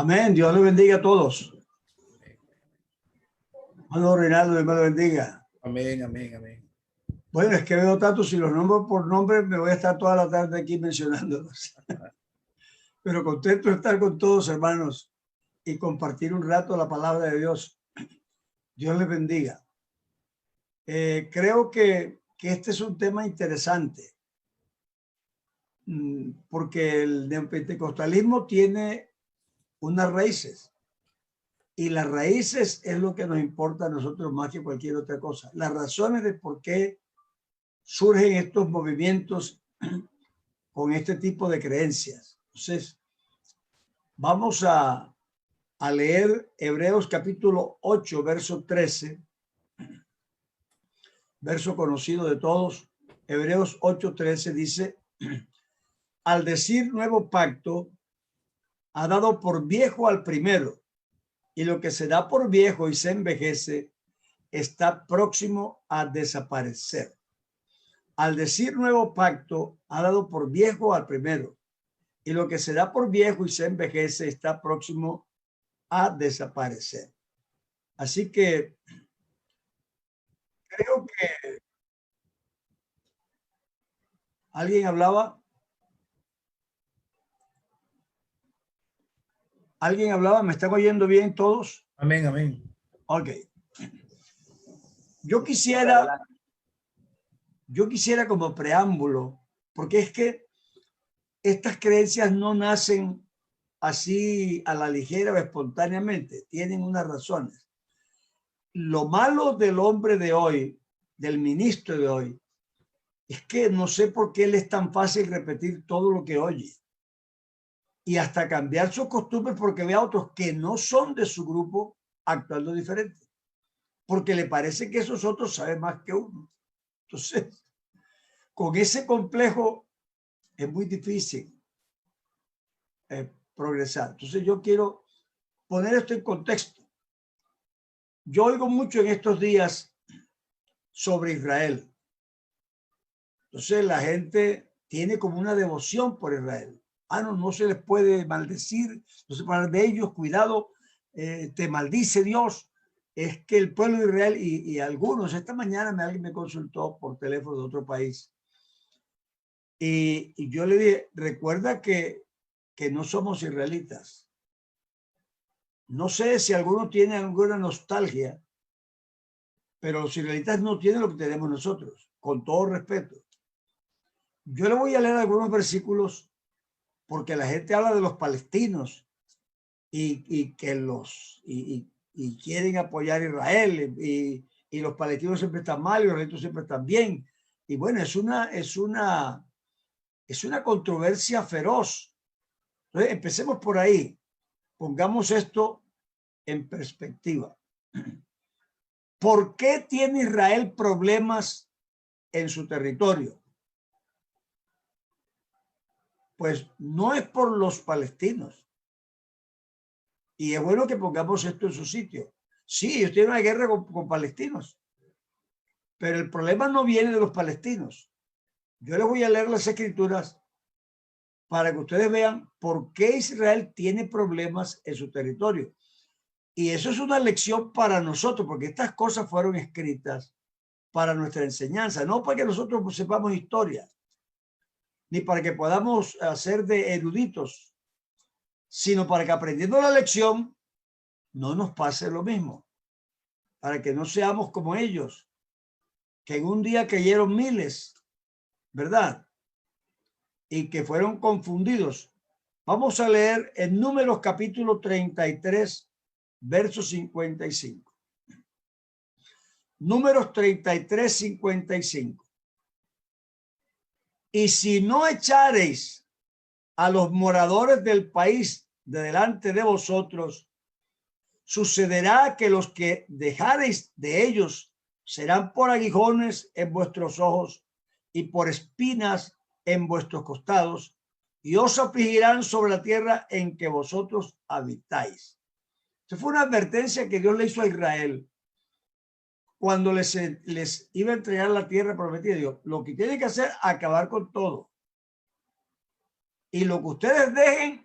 Amén. Dios los bendiga a todos. Hermano Reinaldo, Dios me lo bendiga. Amén, amén, amén. Bueno, es que veo tanto, si los nombro por nombre, me voy a estar toda la tarde aquí mencionándolos. Pero contento de estar con todos, hermanos, y compartir un rato la palabra de Dios. Dios les bendiga. Creo que este es un tema interesante, porque el neopentecostalismo tiene unas raíces. Y las raíces es lo que nos importa a nosotros más que cualquier otra cosa. Las razones de por qué surgen estos movimientos con este tipo de creencias. Entonces, vamos a leer Hebreos capítulo 8, verso 13, verso conocido de todos. Hebreos 8, 13 dice, al decir nuevo pacto, ha dado por viejo al primero, y lo que se da por viejo y se envejece está próximo a desaparecer. Al decir nuevo pacto, ha dado por viejo al primero, y lo que se da por viejo y se envejece está próximo a desaparecer. Así que creo que alguien hablaba. ¿Alguien hablaba? ¿Me están oyendo bien todos? Amén, amén. Ok. Yo quisiera como preámbulo, porque es que estas creencias no nacen así a la ligera o espontáneamente, tienen unas razones. Lo malo del hombre de hoy, del ministro de hoy, es que no sé por qué le es tan fácil repetir todo lo que oye y hasta cambiar sus costumbres porque ve a otros que no son de su grupo actuando diferente, porque le parece que esos otros saben más que uno. Entonces, con ese complejo es muy difícil progresar. Entonces, yo quiero poner esto en contexto. Yo oigo mucho en estos días sobre Israel. Entonces, la gente tiene como una devoción por Israel. No se les puede maldecir, no se puede hablar de ellos, cuidado, te maldice Dios. Es que el pueblo de Israel y algunos, esta mañana alguien me consultó por teléfono de otro país y yo le dije, recuerda que no somos israelitas. No sé si alguno tiene alguna nostalgia, pero los israelitas no tienen lo que tenemos nosotros, con todo respeto. Yo le voy a leer algunos versículos porque la gente habla de los palestinos y que y quieren apoyar a Israel y los palestinos siempre están mal y los israelitas siempre están bien. Y bueno, es una controversia feroz. Entonces, empecemos por ahí. Pongamos esto en perspectiva. ¿Por qué tiene Israel problemas en su territorio? Pues no es por los palestinos. Y es bueno que pongamos esto en su sitio. Sí, ellos tienen una guerra con palestinos, pero el problema no viene de los palestinos. Yo les voy a leer las escrituras para que ustedes vean por qué Israel tiene problemas en su territorio. Y eso es una lección para nosotros, porque estas cosas fueron escritas para nuestra enseñanza, no para que nosotros sepamos historia, ni para que podamos hacer de eruditos, sino para que aprendiendo la lección no nos pase lo mismo, para que no seamos como ellos, que en un día cayeron miles, ¿verdad? Y que fueron confundidos. Vamos a leer en Números capítulo 33, verso 55. Números 33, 55. Y si no echareis a los moradores del país de delante de vosotros, sucederá que los que dejareis de ellos serán por aguijones en vuestros ojos y por espinas en vuestros costados, y os afligirán sobre la tierra en que vosotros habitáis. Esa fue una advertencia que Dios le hizo a Israel cuando les iba a entregar la tierra prometida. Dios, lo que tiene que hacer es acabar con todo. Y lo que ustedes dejen,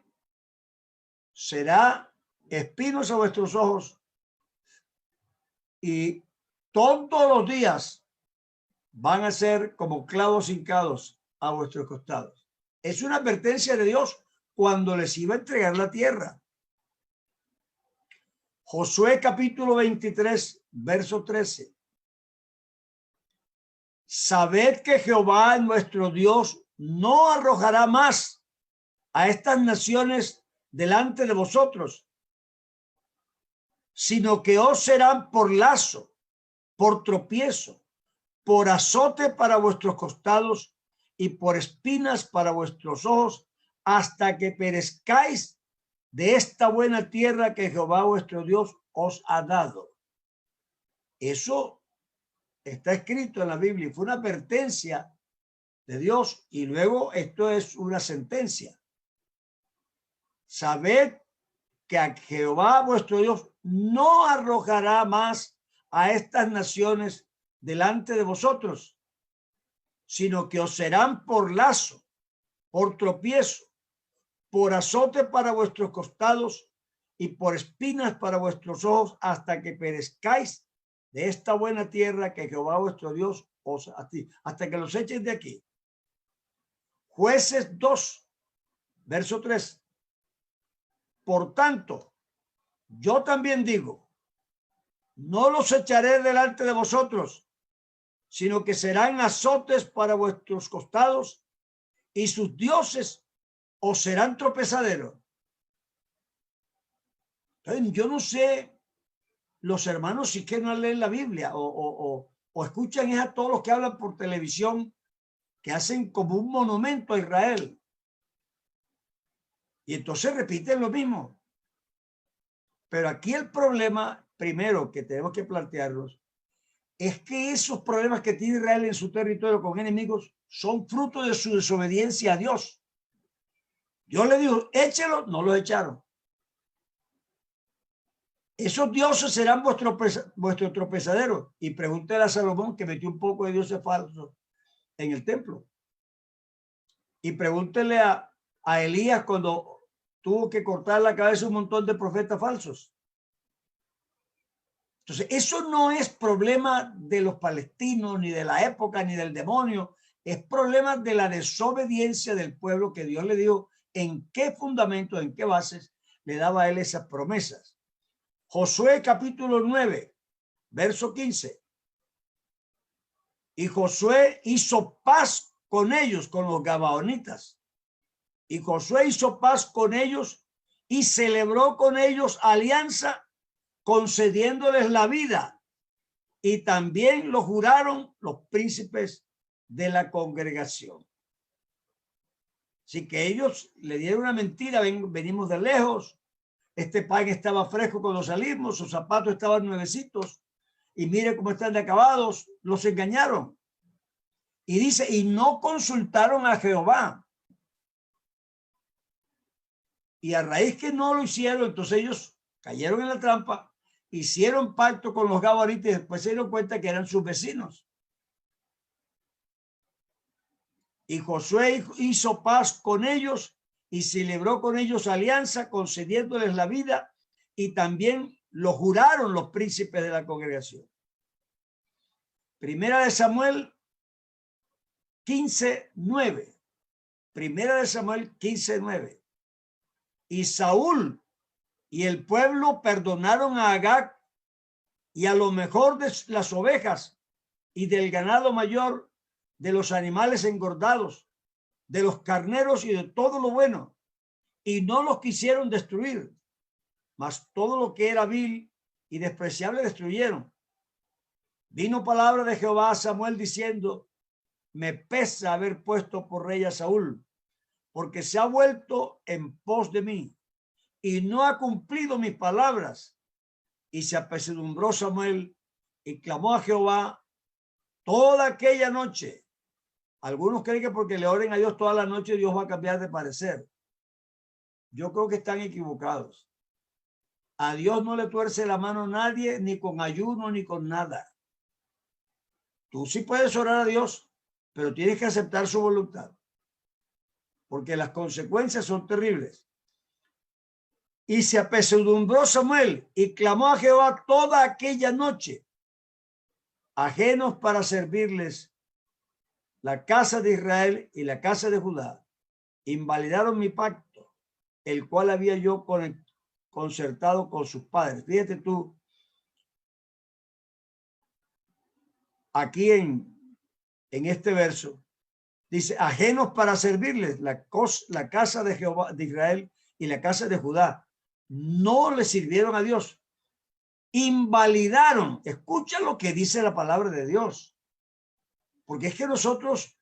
será espinos a vuestros ojos y todos los días van a ser como clavos hincados a vuestros costados. Es una advertencia de Dios cuando les iba a entregar la tierra. Josué capítulo 23, verso 13. Sabed que Jehová nuestro Dios no arrojará más a estas naciones delante de vosotros, sino que os serán por lazo, por tropiezo, por azote para vuestros costados y por espinas para vuestros ojos, hasta que perezcáis de esta buena tierra que Jehová vuestro Dios os ha dado. Eso está escrito en la Biblia y fue una advertencia de Dios, y luego esto es una sentencia. Sabed que a Jehová vuestro Dios no arrojará más a estas naciones delante de vosotros, sino que os serán por lazo, por tropiezo, por azote para vuestros costados y por espinas para vuestros ojos, hasta que perezcáis de esta buena tierra que Jehová vuestro Dios os da, hasta que los echen de aquí. Jueces 2, verso 3. Por tanto, yo también digo, no los echaré delante de vosotros, sino que serán azotes para vuestros costados, y sus dioses os serán tropezaderos. Entonces, yo no sé, los hermanos si que no leen la Biblia o escuchan es a todos los que hablan por televisión, que hacen como un monumento a Israel. Y entonces repiten lo mismo. Pero aquí el problema, primero, que tenemos que plantearnos, es que esos problemas que tiene Israel en su territorio con enemigos son fruto de su desobediencia a Dios. Dios le dijo, échelo, no lo echaron. Esos dioses serán vuestro tropezadero. Y pregúntale a Salomón, que metió un poco de dioses falsos en el templo. Y pregúntele a Elías cuando tuvo que cortar la cabeza a un montón de profetas falsos. Entonces, eso no es problema de los palestinos, ni de la época, ni del demonio. Es problema de la desobediencia del pueblo, que Dios le dijo en qué fundamento, en qué bases le daba a él esas promesas. Josué capítulo 9, verso 15. Y Josué hizo paz con ellos, con los gabaonitas. Y Josué hizo paz con ellos y celebró con ellos alianza, concediéndoles la vida. Y también lo juraron los príncipes de la congregación. Así que ellos le dieron una mentira, venimos de lejos, este pan estaba fresco cuando salimos, sus zapatos estaban nuevecitos, y mire cómo están de acabados, los engañaron. Y dice, y no consultaron a Jehová. Y a raíz que no lo hicieron, entonces ellos cayeron en la trampa, hicieron pacto con los gabaonitas y después se dieron cuenta que eran sus vecinos. Y Josué hizo paz con ellos y celebró con ellos alianza, concediéndoles la vida, y también lo juraron los príncipes de la congregación. Primera de Samuel 15:9. Primera de Samuel 15:9. Y Saúl y el pueblo perdonaron a Agag y a lo mejor de las ovejas y del ganado mayor, de los animales engordados, de los carneros y de todo lo bueno, y no los quisieron destruir, mas todo lo que era vil y despreciable destruyeron. Vino palabra de Jehová a Samuel diciendo, me pesa haber puesto por rey a Saúl, porque se ha vuelto en pos de mí y no ha cumplido mis palabras. Y se apesadumbró Samuel y clamó a Jehová toda aquella noche. Algunos creen que porque le oren a Dios toda la noche, Dios va a cambiar de parecer. Yo creo que están equivocados. A Dios no le tuerce la mano nadie, ni con ayuno, ni con nada. Tú sí puedes orar a Dios, pero tienes que aceptar su voluntad, porque las consecuencias son terribles. Y se apesadumbró Samuel y clamó a Jehová toda aquella noche, ajenos para servirles la casa de Israel y la casa de Judá. Invalidaron mi pacto, el cual había yo concertado con sus padres. Fíjate tú, aquí en este verso, dice, ajenos para servirles la casa de Jehová, de Israel y la casa de Judá. No le sirvieron a Dios. Invalidaron. Escucha lo que dice la palabra de Dios. Porque es que nosotros,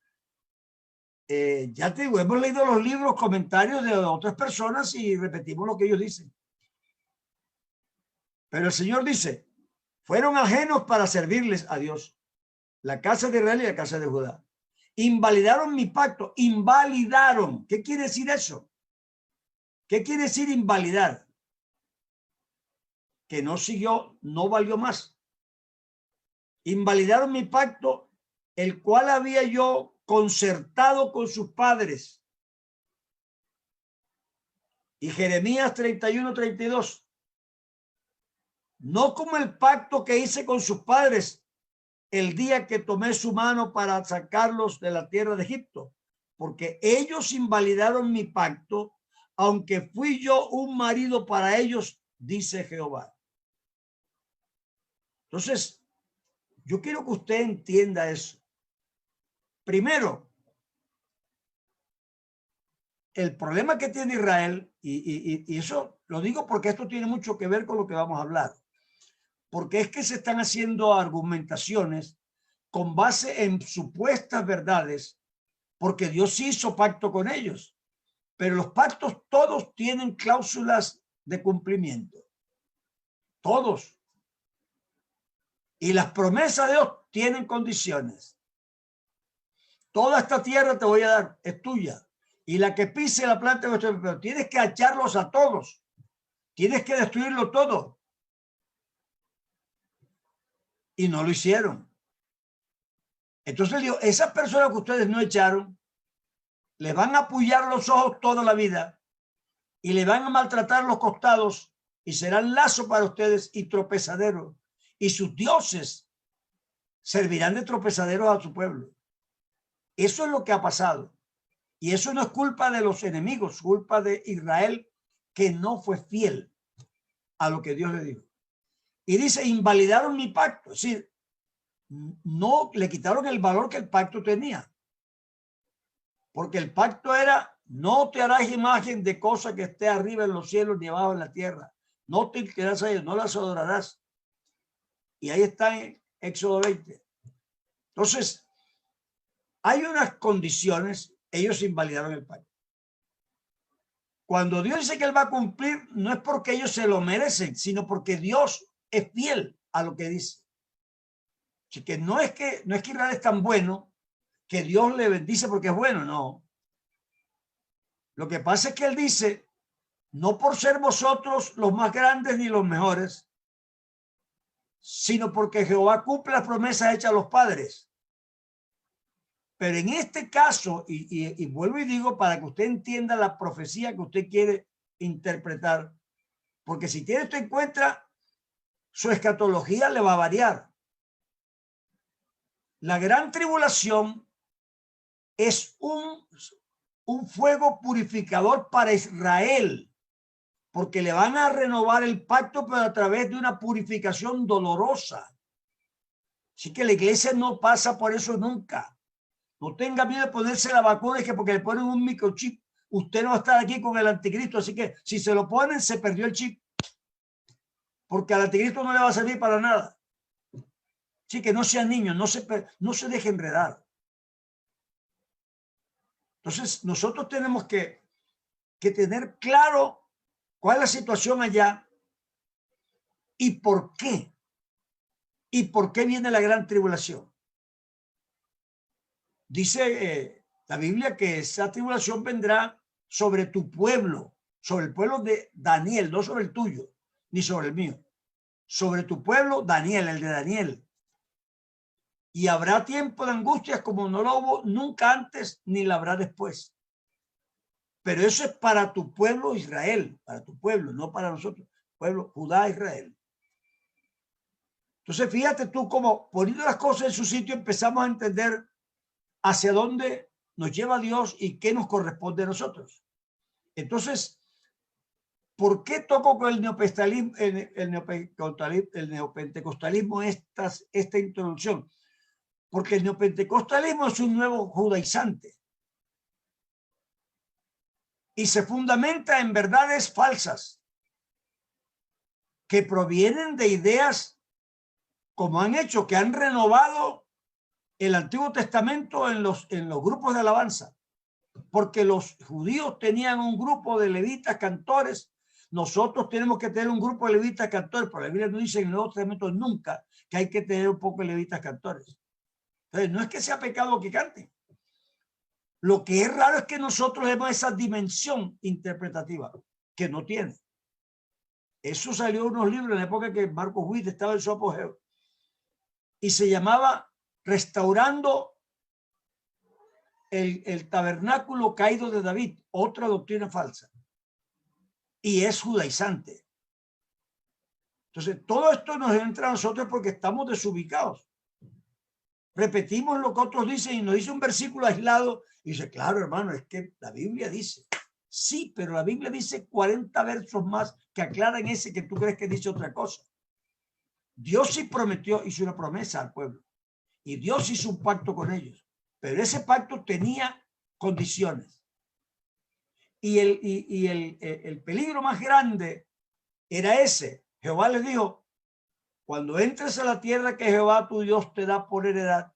ya te digo, hemos leído los libros, comentarios de otras personas y repetimos lo que ellos dicen. Pero el Señor dice, fueron ajenos para servirles a Dios, la casa de Israel y la casa de Judá. Invalidaron mi pacto. Invalidaron. ¿Qué quiere decir eso? ¿Qué quiere decir invalidar? Que no siguió, no valió más. Invalidaron mi pacto, el cual había yo concertado con sus padres. Y Jeremías 31:32. No como el pacto que hice con sus padres el día que tomé su mano para sacarlos de la tierra de Egipto, porque ellos invalidaron mi pacto, aunque fui yo un marido para ellos, dice Jehová. Entonces, yo quiero que usted entienda eso. Primero, el problema que tiene Israel, y eso lo digo porque esto tiene mucho que ver con lo que vamos a hablar, porque es que se están haciendo argumentaciones con base en supuestas verdades, porque Dios hizo pacto con ellos, pero los pactos todos tienen cláusulas de cumplimiento, todos. Y las promesas de Dios tienen condiciones. Toda esta tierra te voy a dar, es tuya. Y la que pise la planta, pero tienes que echarlos a todos. Tienes que destruirlo todo. Y no lo hicieron. Entonces digo, esas personas que ustedes no echaron, les van a apoyar los ojos toda la vida y le van a maltratar los costados y serán lazo para ustedes y tropezadero. Y sus dioses servirán de tropezaderos a su pueblo. Eso es lo que ha pasado. Y eso no es culpa de los enemigos, culpa de Israel, que no fue fiel a lo que Dios le dijo. Y dice, invalidaron mi pacto. Es decir, no le quitaron el valor que el pacto tenía. Porque el pacto era, no te harás imagen de cosa que esté arriba en los cielos ni abajo en la tierra. No te inclinarás a ellos, no las adorarás. Y ahí está en Éxodo 20. Entonces, hay unas condiciones, ellos invalidaron el pacto. Cuando Dios dice que Él va a cumplir, no es porque ellos se lo merecen, sino porque Dios es fiel a lo que dice. Así que no es que Israel es tan bueno que Dios le bendice porque es bueno, no. Lo que pasa es que Él dice, no por ser vosotros los más grandes ni los mejores, sino porque Jehová cumple las promesas hechas a los padres. Pero en este caso, y vuelvo y digo para que usted entienda la profecía que usted quiere interpretar, porque si tiene esto en cuenta, su escatología le va a variar. La gran tribulación es un fuego purificador para Israel, porque le van a renovar el pacto, pero a través de una purificación dolorosa. Así que la iglesia no pasa por eso nunca. No tenga miedo de ponerse la vacuna, es que porque le ponen un microchip, usted no va a estar aquí con el anticristo. Así que si se lo ponen, se perdió el chip. Porque al anticristo no le va a servir para nada. Así que no sean niños, no se deje enredar. Entonces, nosotros tenemos que tener claro cuál es la situación allá y por qué. Y por qué viene la gran tribulación. Dice la Biblia que esa tribulación vendrá sobre tu pueblo, sobre el pueblo de Daniel, no sobre el tuyo, ni sobre el mío. Sobre tu pueblo, Daniel, el de Daniel. Y habrá tiempo de angustias como no lo hubo nunca antes, ni la habrá después. Pero eso es para tu pueblo Israel, para tu pueblo, no para nosotros, pueblo Judá, Israel. Entonces, fíjate tú cómo poniendo las cosas en su sitio empezamos a entender hacia dónde nos lleva Dios y qué nos corresponde a nosotros. Entonces, ¿por qué toco con el neopentecostalismo esta introducción? Porque el neopentecostalismo es un nuevo judaizante y se fundamenta en verdades falsas que provienen de ideas como han hecho, que han renovado el Antiguo Testamento en los grupos de alabanza, porque los judíos tenían un grupo de levitas cantores. Nosotros tenemos que tener un grupo de levitas cantores, pero la Biblia no dice en el Nuevo Testamento nunca que hay que tener un poco de levitas cantores. Entonces, no es que sea pecado que canten. Lo que es raro es que nosotros vemos esa dimensión interpretativa que no tiene. Eso salió en unos libros en la época que Marcos Witt estaba en su apogeo y se llamaba Restaurando el tabernáculo caído de David, otra doctrina falsa. Y es judaizante. Entonces, todo esto nos entra a nosotros porque estamos desubicados. Repetimos lo que otros dicen y nos dice un versículo aislado y dice, claro, hermano, es que la Biblia dice. Sí, pero la Biblia dice 40 versos más que aclaran ese que tú crees que dice otra cosa. Dios sí prometió, hizo una promesa al pueblo y Dios hizo un pacto con ellos, pero ese pacto tenía condiciones. Y el peligro más grande era ese. Jehová les dijo, cuando entres a la tierra que Jehová tu Dios te da por heredad,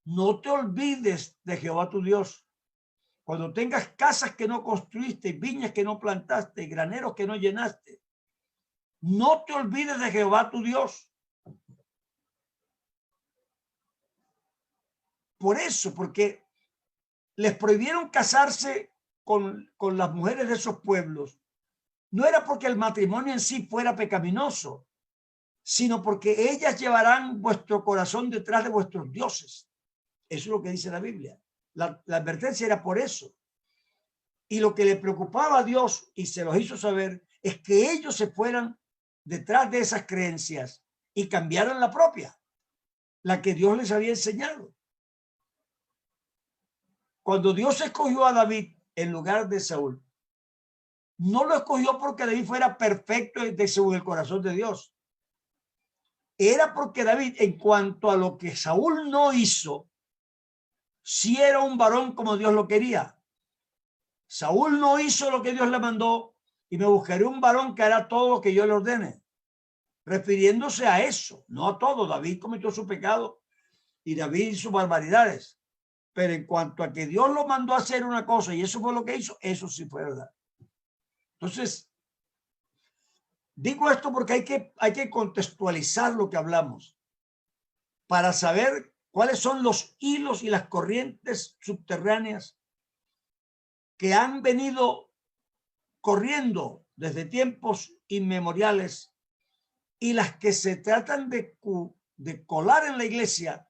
no te olvides de Jehová tu Dios. Cuando tengas casas que no construiste, viñas que no plantaste, graneros que no llenaste, no te olvides de Jehová tu Dios. Por eso, porque les prohibieron casarse con las mujeres de esos pueblos, no era porque el matrimonio en sí fuera pecaminoso, sino porque ellas llevarán vuestro corazón detrás de vuestros dioses. Eso es lo que dice la Biblia. La advertencia era por eso. Y lo que le preocupaba a Dios, y se los hizo saber, es que ellos se fueran detrás de esas creencias y cambiaran la propia, la que Dios les había enseñado. Cuando Dios escogió a David en lugar de Saúl, no lo escogió porque David fuera perfecto según el corazón de Dios. Era porque David, en cuanto a lo que Saúl no hizo, sí era un varón como Dios lo quería. Saúl no hizo lo que Dios le mandó y me buscaré un varón que hará todo lo que yo le ordene. Refiriéndose a eso, no a todo. David cometió su pecado y David hizo barbaridades. Pero en cuanto a que Dios lo mandó a hacer una cosa y eso fue lo que hizo, eso sí fue verdad. Entonces, digo esto porque hay que contextualizar lo que hablamos para saber cuáles son los hilos y las corrientes subterráneas que han venido corriendo desde tiempos inmemoriales y las que se tratan de colar en la iglesia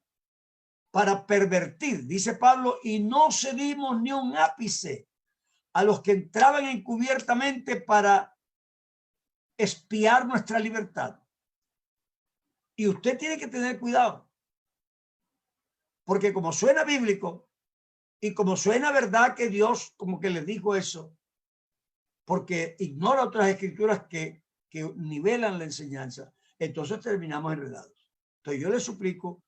para pervertir, dice Pablo, y no cedimos ni un ápice a los que entraban encubiertamente para espiar nuestra libertad. Y usted tiene que tener cuidado, porque como suena bíblico y como suena verdad que Dios como que les dijo eso, porque ignora otras escrituras que nivelan la enseñanza, entonces terminamos enredados. Entonces yo les suplico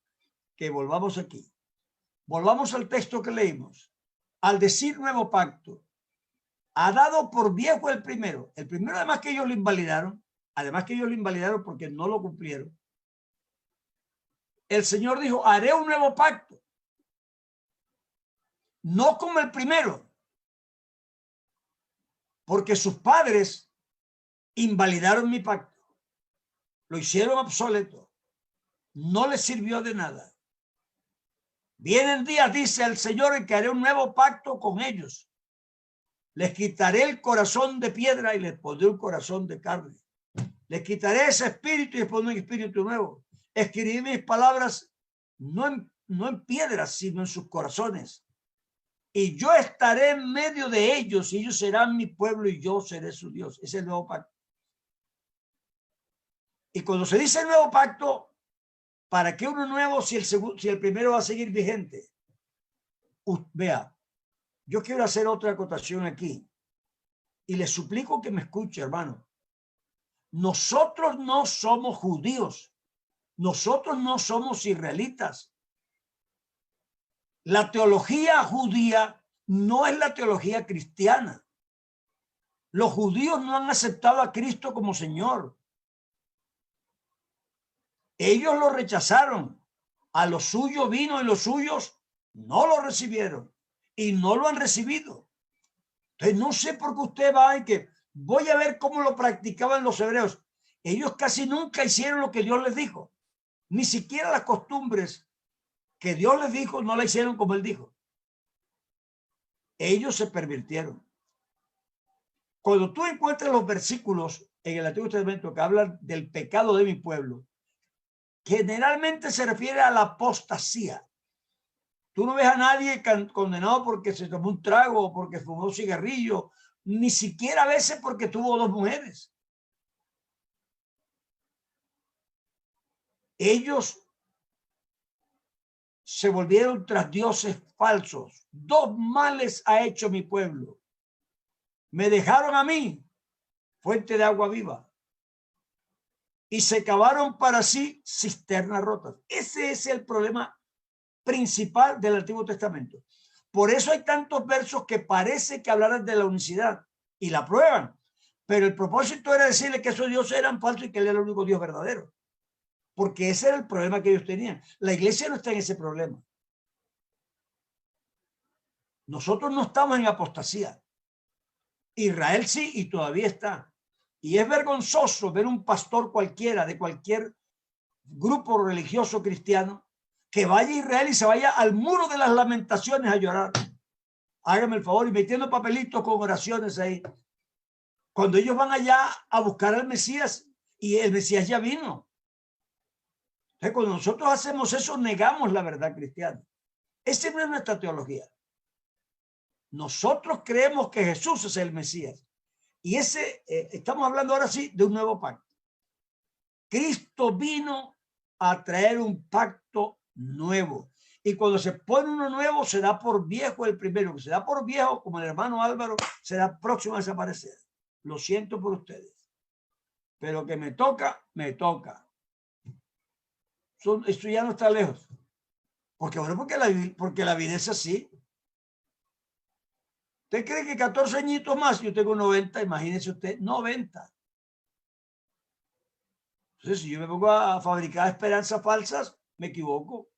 que volvamos aquí. Volvamos al texto que leímos. Al decir nuevo pacto, ha dado por viejo el primero. El primero, además que ellos lo invalidaron, porque no lo cumplieron. El Señor dijo, haré un nuevo pacto. No como el primero, porque sus padres invalidaron mi pacto. Lo hicieron obsoleto. No les sirvió de nada. Vienen días, dice el Señor, en que haré un nuevo pacto con ellos. Les quitaré el corazón de piedra y les pondré un corazón de carne. Les quitaré ese espíritu y les pondré un espíritu nuevo. Escribí mis palabras no en piedras, sino en sus corazones. y yo estaré en medio de ellos y ellos serán mi pueblo y yo seré su Dios. Ese es el nuevo pacto. Y cuando se dice el nuevo pacto, ¿para qué uno nuevo si el primero va a seguir vigente? Vea, yo quiero hacer otra acotación aquí y les suplico que me escuche, hermano. Nosotros no somos judíos. Nosotros no somos israelitas. La teología judía no es la teología cristiana. Los judíos no han aceptado a Cristo como Señor. Ellos lo rechazaron. A los suyos vino y los suyos no lo recibieron y no lo han recibido. Entonces no sé por qué usted va y que voy a ver cómo lo practicaban los hebreos. Ellos casi nunca hicieron lo que Dios les dijo. Ni siquiera las costumbres que Dios les dijo no la hicieron como él dijo. Ellos se pervirtieron. Cuando tú encuentras los versículos en el Antiguo Testamento que hablan del pecado de mi pueblo, generalmente se refiere a la apostasía. Tú no ves a nadie condenado porque se tomó un trago o porque fumó un cigarrillo, ni siquiera a veces porque tuvo 2 mujeres. Ellos se volvieron tras dioses falsos. 2 males ha hecho mi pueblo. Me dejaron a mí, fuente de agua viva, y se cavaron para sí cisternas rotas. Ese es el problema principal del Antiguo Testamento. Por eso hay tantos versos que parece que hablaran de la unicidad y la prueban, pero el propósito era decirle que esos dioses eran falsos y que él era el único Dios verdadero, porque ese era el problema que ellos tenían. La iglesia no está en ese problema. Nosotros no estamos en apostasía. Israel sí, y todavía está. Y es vergonzoso ver un pastor cualquiera de cualquier grupo religioso cristiano que vaya a Israel y se vaya al muro de las lamentaciones a llorar. Hágame el favor, y metiendo papelitos con oraciones ahí. Cuando ellos van allá a buscar al Mesías y el Mesías ya vino. Entonces, cuando nosotros hacemos eso, negamos la verdad cristiana. Esa no es nuestra teología. Nosotros creemos que Jesús es el Mesías. Y estamos hablando ahora sí de un nuevo pacto. Cristo vino a traer un pacto nuevo. Y cuando se pone uno nuevo, se da por viejo el primero. Que se da por viejo, como el hermano Álvaro, será próximo a desaparecer. Lo siento por ustedes. Pero que me toca, me toca. Esto ya no está lejos. Porque la vida es así. ¿Usted cree que 14 añitos más? Yo tengo 90, imagínese usted, 90. Entonces, si yo me pongo a fabricar esperanzas falsas, me equivoco.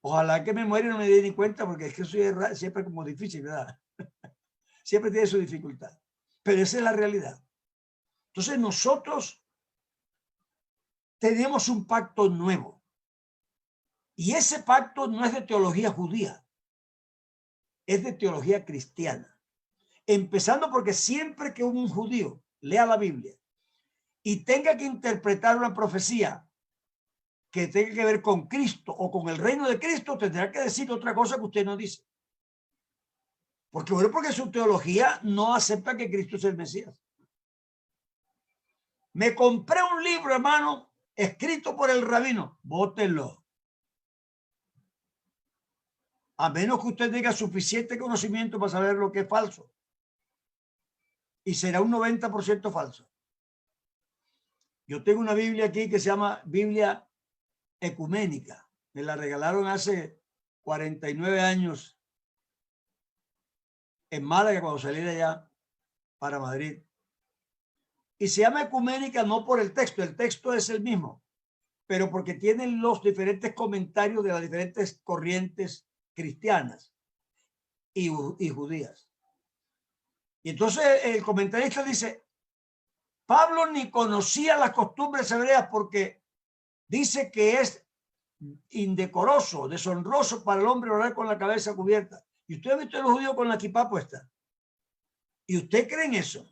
Ojalá que me muera y no me dé ni cuenta, porque es que eso es siempre como difícil, ¿verdad? Siempre tiene su dificultad. Pero esa es la realidad. Entonces, nosotros tenemos un pacto nuevo. Y ese pacto no es de teología judía. Es de teología cristiana. Empezando porque siempre que un judío lea la Biblia y tenga que interpretar una profecía que tenga que ver con Cristo o con el reino de Cristo, tendrá que decir otra cosa que usted no dice. Porque su teología no acepta que Cristo es el Mesías. Me compré un libro, hermano, escrito por el rabino. Bótenlo. A menos que usted tenga suficiente conocimiento para saber lo que es falso. Y será un 90% falso. Yo tengo una Biblia aquí que se llama Biblia Ecuménica. Me la regalaron hace 49 años en Málaga cuando salí de allá para Madrid. Y se llama Ecuménica no por el texto es el mismo, pero porque tienen los diferentes comentarios de las diferentes corrientes cristianas y judías. Y entonces el comentarista dice, Pablo ni conocía las costumbres hebreas porque dice que es indecoroso, deshonroso para el hombre orar con la cabeza cubierta. Y usted ha visto a los judíos con la kipá puesta. ¿Y usted cree en eso?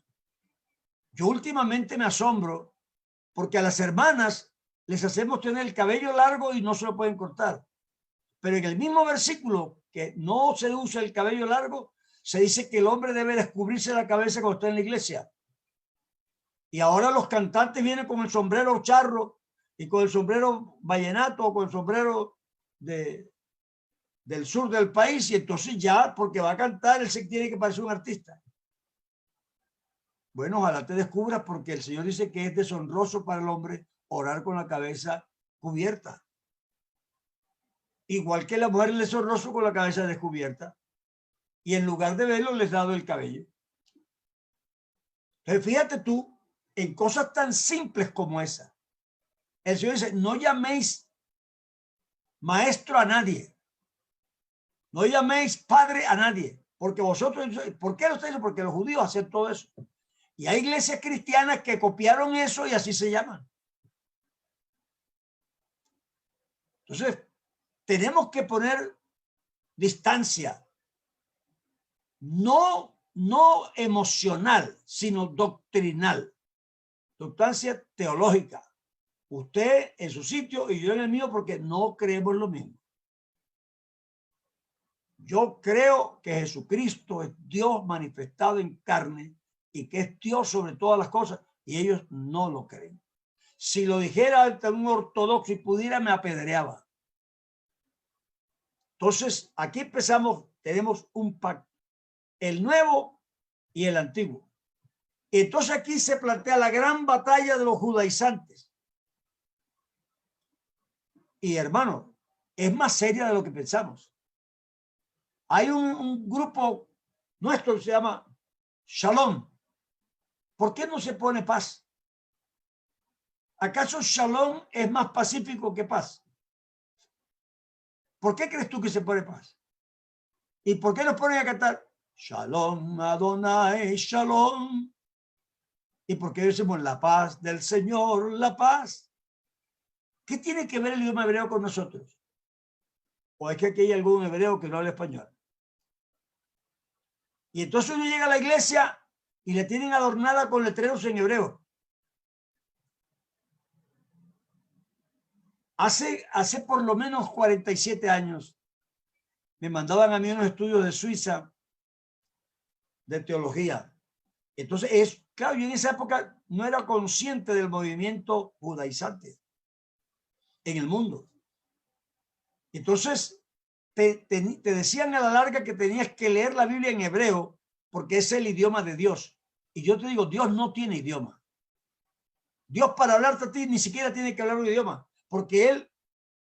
Yo últimamente me asombro porque a las hermanas les hacemos tener el cabello largo y no se lo pueden cortar. Pero en el mismo versículo que no se usa el cabello largo, se dice que el hombre debe descubrirse la cabeza cuando está en la iglesia. Y ahora los cantantes vienen con el sombrero charro y con el sombrero vallenato o con el sombrero del sur del país, y entonces ya, porque va a cantar, él se tiene que parecer un artista. Bueno, ojalá te descubras, porque el Señor dice que es deshonroso para el hombre orar con la cabeza cubierta. Igual que la mujer es deshonroso con la cabeza descubierta. Y en lugar de verlo, les ha dado el cabello. Entonces, fíjate tú, en cosas tan simples como esa. El Señor dice, no llaméis maestro a nadie. No llaméis padre a nadie. Porque vosotros, ¿por qué lo estáis diciendo? Porque los judíos hacen todo eso. Y hay iglesias cristianas que copiaron eso y así se llaman. Entonces, tenemos que poner distancia. No emocional, sino doctrinal. Distancia teológica. Usted en su sitio y yo en el mío, porque no creemos lo mismo. Yo creo que Jesucristo es Dios manifestado en carne y que es Dios sobre todas las cosas, y ellos no lo creen. Si lo dijera ante un ortodoxo y pudiera, me apedreaba. Entonces, aquí empezamos, tenemos un pacto, el nuevo y el antiguo. Entonces aquí se plantea la gran batalla de los judaizantes. Y hermano, es más seria de lo que pensamos. Hay un grupo nuestro que se llama Shalom. ¿Por qué no se pone paz? ¿Acaso Shalom es más pacífico que paz? ¿Por qué crees tú que se pone paz? ¿Y por qué nos ponen a cantar Shalom Adonai Shalom? ¿Y por qué decimos la paz del Señor, la paz? ¿Qué tiene que ver el idioma hebreo con nosotros? ¿O es que aquí hay algún hebreo que no habla español? Y entonces uno llega a la iglesia y le tienen adornada con letreros en hebreo. Hace por lo menos 47 años me mandaban a mí unos estudios de Suiza de teología. Entonces, claro, yo en esa época no era consciente del movimiento judaizante en el mundo. Entonces, te decían a la larga que tenías que leer la Biblia en hebreo porque es el idioma de Dios. Y yo te digo, Dios no tiene idioma. Dios, para hablarte a ti, ni siquiera tiene que hablar un idioma, porque Él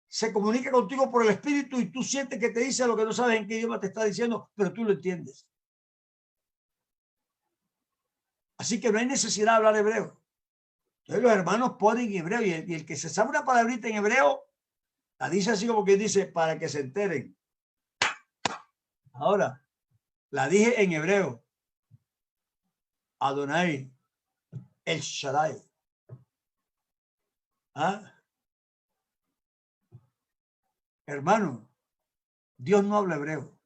se comunica contigo por el Espíritu y tú sientes que te dice lo que no sabes en qué idioma te está diciendo, pero tú lo entiendes. Así que no hay necesidad de hablar hebreo. Entonces los hermanos ponen hebreo y el que se sabe una palabrita en hebreo, la dice así como que dice, para que se enteren. Ahora, la dije en hebreo. Adonai, el Shaddai. ¿Ah? Hermano, Dios no habla hebreo.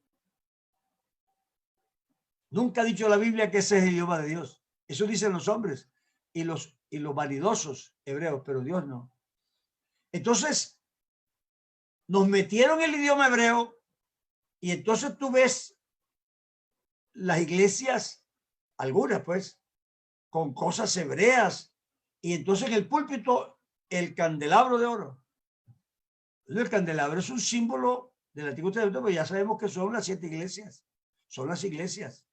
Nunca ha dicho la Biblia que ese es el idioma de Dios. Eso dicen los hombres y los vanidosos hebreos, pero Dios no. Entonces, nos metieron el idioma hebreo y entonces tú ves las iglesias, algunas pues, con cosas hebreas, y entonces en el púlpito el candelabro de oro. El candelabro es un símbolo del Antiguo Testamento, pero ya sabemos que son las 7 iglesias, son las iglesias.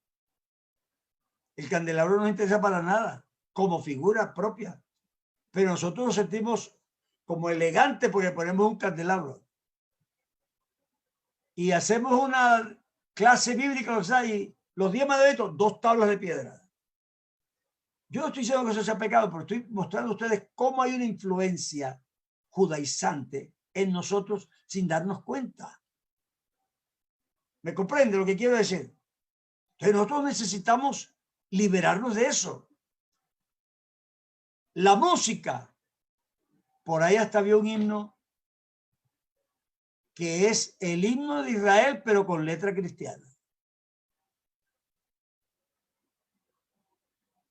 El candelabro no nos interesa para nada, como figura propia, pero nosotros nos sentimos como elegantes porque ponemos un candelabro. Y hacemos una clase bíblica, o sea, y los 10 mandamientos, 2 tablas de piedra. Yo no estoy diciendo que eso sea pecado, pero estoy mostrando a ustedes cómo hay una influencia judaizante en nosotros sin darnos cuenta. ¿Me comprende lo que quiero decir? Entonces nosotros necesitamos liberarnos de eso. La música, por ahí hasta había un himno que es el himno de Israel, pero con letra cristiana.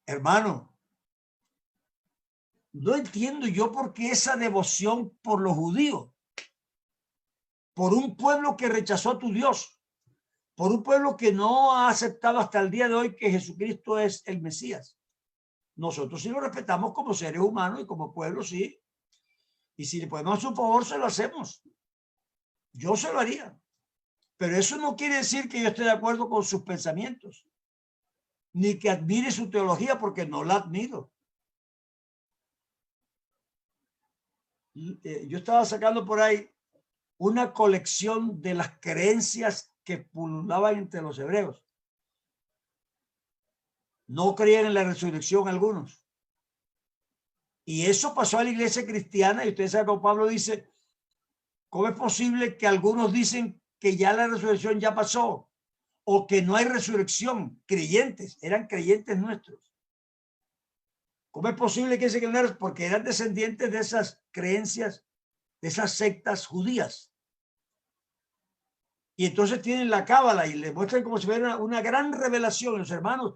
Hermano, no entiendo yo por qué esa devoción por los judíos, por un pueblo que rechazó a tu Dios. por un pueblo que no ha aceptado hasta el día de hoy que Jesucristo es el Mesías. Nosotros sí lo respetamos como seres humanos y como pueblo, sí. Y si le podemos hacer un favor, se lo hacemos. Yo se lo haría. Pero eso no quiere decir que yo esté de acuerdo con sus pensamientos, ni que admire su teología, porque no la admiro. Yo estaba sacando por ahí una colección de las creencias que pululaban entre los hebreos. No creían en la resurrección algunos. Y eso pasó a la iglesia cristiana, y ustedes saben cómo Pablo dice, ¿cómo es posible que algunos dicen que ya la resurrección ya pasó? O que no hay resurrección. Creyentes, eran creyentes nuestros. ¿Cómo es posible que se creyeran? Porque eran descendientes de esas creencias, de esas sectas judías. Y entonces tienen la cábala y le muestran como si fuera una gran revelación. Los hermanos,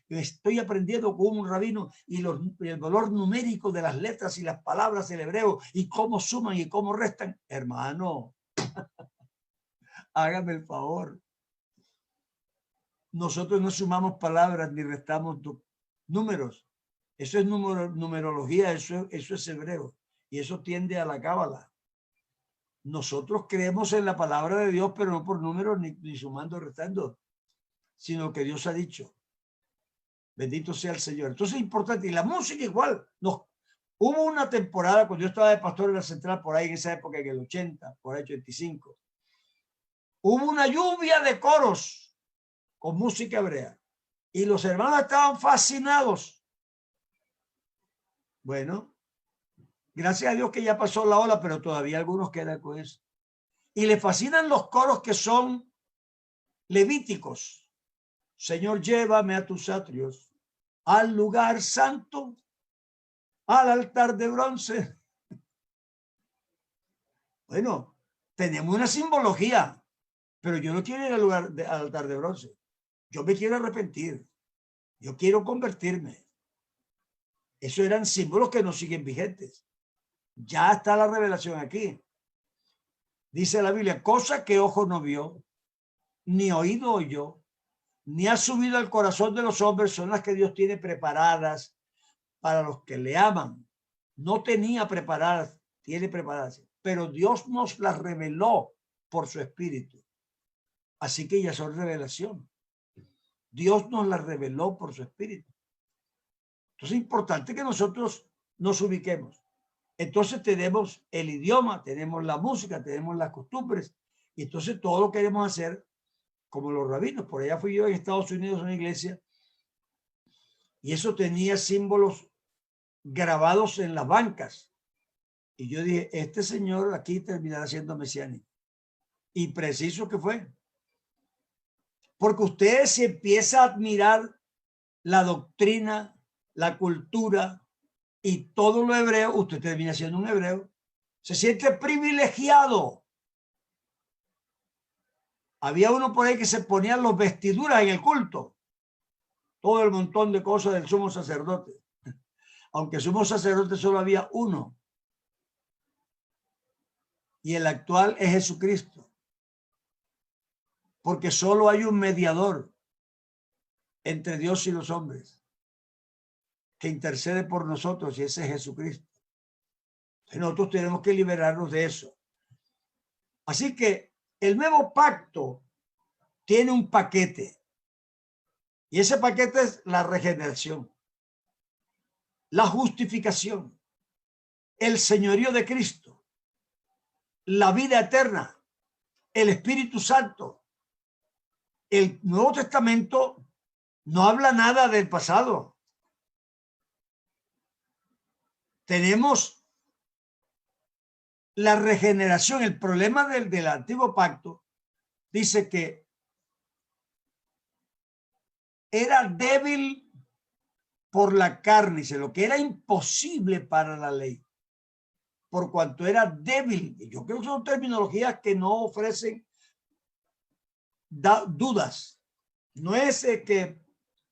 estoy aprendiendo con un rabino y el valor numérico de las letras y las palabras del hebreo y cómo suman y cómo restan. Hermano, hágame el favor. Nosotros no sumamos palabras ni restamos números. Eso es numerología, eso es hebreo. Y eso tiende a la cábala. Nosotros creemos en la palabra de Dios, pero no por números ni sumando, restando, sino que Dios ha dicho. Bendito sea el Señor. Entonces es importante. Y la música igual. Hubo una temporada cuando yo estaba de pastor en la central, por ahí en esa época, en el 80, por ahí 85. Hubo una lluvia de coros con música hebrea. Y los hermanos estaban fascinados. Bueno, gracias a Dios que ya pasó la ola, pero todavía algunos quedan con eso. Y le fascinan los coros que son levíticos. Señor, llévame a tus atrios, al lugar santo, al altar de bronce. Bueno, tenemos una simbología, pero yo no quiero ir al altar de bronce. Yo me quiero arrepentir. Yo quiero convertirme. Esos eran símbolos que no siguen vigentes. Ya está la revelación aquí. Dice la Biblia, cosa que ojo no vio, ni oído oyó, ni ha subido al corazón de los hombres, son las que Dios tiene preparadas para los que le aman. No tenía preparadas, tiene preparadas, pero Dios nos las reveló por su espíritu. Así que ellas son revelación. Dios nos las reveló por su espíritu. Entonces es importante que nosotros nos ubiquemos. Entonces tenemos el idioma, tenemos la música, tenemos las costumbres, y entonces todo lo queremos hacer como los rabinos. Por allá fui yo en Estados Unidos a una iglesia y eso tenía símbolos grabados en las bancas. Y yo dije, este señor aquí terminará siendo mesiánico. Y preciso que fue. Porque usted se empieza a admirar la doctrina, la cultura y todo lo hebreo, usted termina siendo un hebreo. Se siente privilegiado. Había uno por ahí que se ponía los vestiduras en el culto. Todo el montón de cosas del sumo sacerdote. Aunque sumo sacerdote solo había uno. Y el actual es Jesucristo. Porque solo hay un mediador entre Dios y los hombres que intercede por nosotros, y ese es Jesucristo. Entonces nosotros tenemos que liberarnos de eso. Así que el nuevo pacto tiene un paquete. Y ese paquete es la regeneración, la justificación, el señorío de Cristo, la vida eterna, el Espíritu Santo. El Nuevo Testamento no habla nada del pasado. Tenemos la regeneración. El problema del antiguo pacto dice que era débil por la carne, dice, lo que era imposible para la ley, por cuanto era débil. Yo creo que son terminologías que no ofrecen dudas. No es que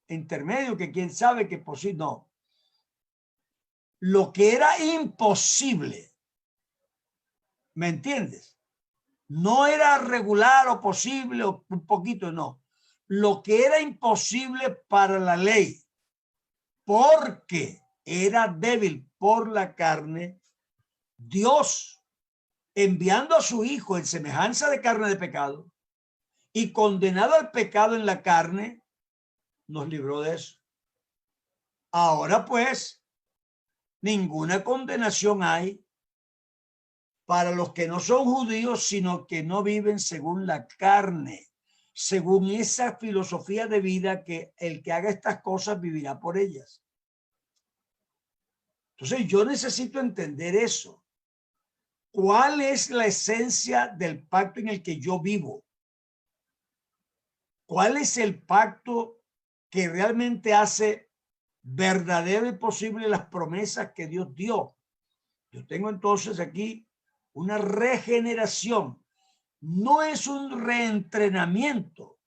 intermedio, que quién sabe que posible, no. Lo que era imposible, ¿me entiendes? No era regular o posible o un poquito, no. Lo que era imposible para la ley, porque era débil por la carne, Dios, enviando a su Hijo en semejanza de carne de pecado y condenado al pecado en la carne, nos libró de eso. Ahora pues, ninguna condenación hay para los que no son judíos, sino que no viven según la carne, según esa filosofía de vida que el que haga estas cosas vivirá por ellas. Entonces yo necesito entender eso. ¿Cuál es la esencia del pacto en el que yo vivo? ¿Cuál es el pacto que realmente hace verdadero y posible las promesas que Dios dio? Yo tengo entonces aquí una regeneración. No es un reentrenamiento,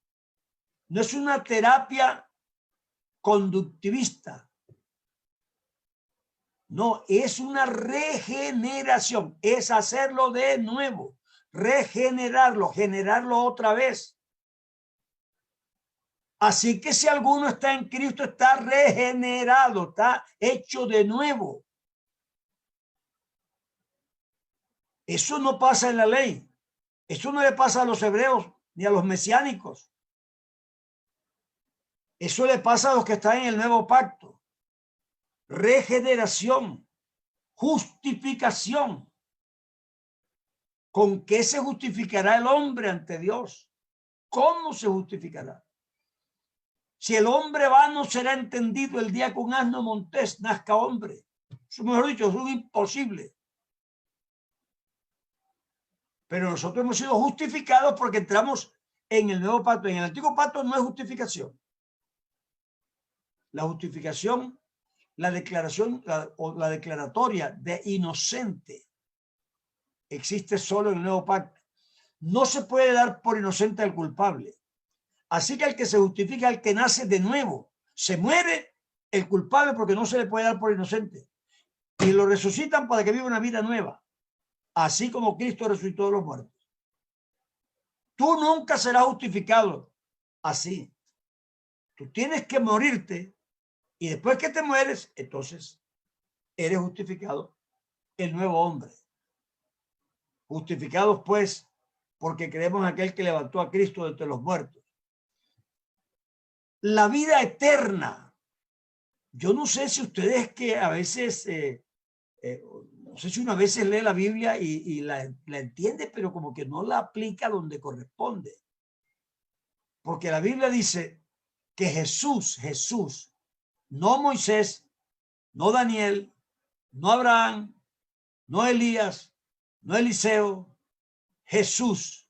no es una terapia conductivista. No, es una regeneración, es hacerlo de nuevo, regenerarlo, generarlo otra vez. Así que si alguno está en Cristo, está regenerado, está hecho de nuevo. Eso no pasa en la ley. Eso no le pasa a los hebreos ni a los mesiánicos. Eso le pasa a los que están en el nuevo pacto. Regeneración, justificación. ¿Con qué se justificará el hombre ante Dios? ¿Cómo se justificará? Si el hombre vano será entendido el día que un asno montés nazca hombre. Eso, mejor dicho, es un imposible. Pero nosotros hemos sido justificados porque entramos en el nuevo pacto. En el antiguo pacto no hay justificación. La justificación, la declaración o la declaratoria de inocente existe solo en el nuevo pacto. No se puede dar por inocente al culpable. Así que el que se justifica, el que nace de nuevo, se muere el culpable porque no se le puede dar por inocente. Y lo resucitan para que viva una vida nueva. Así como Cristo resucitó de los muertos. Tú nunca serás justificado así. Tú tienes que morirte y después que te mueres, entonces eres justificado, el nuevo hombre. Justificados pues porque creemos en aquel que levantó a Cristo de entre los muertos. La vida eterna. Yo no sé si ustedes que a veces, no sé si uno a veces lee la Biblia y la entiende, pero como que no la aplica donde corresponde. Porque la Biblia dice que Jesús, no Moisés, no Daniel, no Abraham, no Elías, no Eliseo, Jesús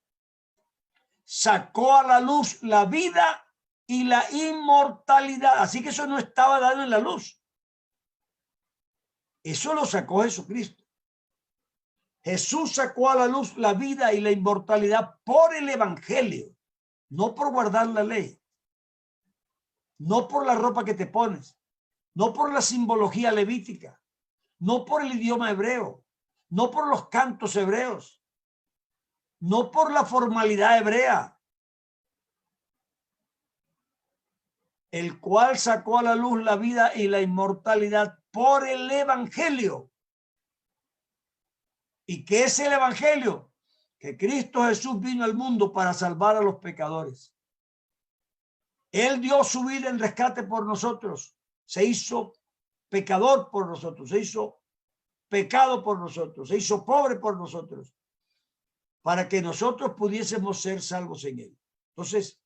sacó a la luz la vida y la inmortalidad. Así que eso no estaba dado en la luz. Eso lo sacó Jesucristo. Jesús sacó a la luz la vida y la inmortalidad por el evangelio, no por guardar la ley, no por la ropa que te pones, no por la simbología levítica, no por el idioma hebreo, no por los cantos hebreos, no por la formalidad hebrea, el cual sacó a la luz la vida y la inmortalidad por el evangelio. ¿Y qué es el evangelio? Que Cristo Jesús vino al mundo para salvar a los pecadores. Él dio su vida en rescate por nosotros. Se hizo pecador por nosotros. Se hizo pecado por nosotros. Se hizo pobre por nosotros. Para que nosotros pudiésemos ser salvos en él. Entonces,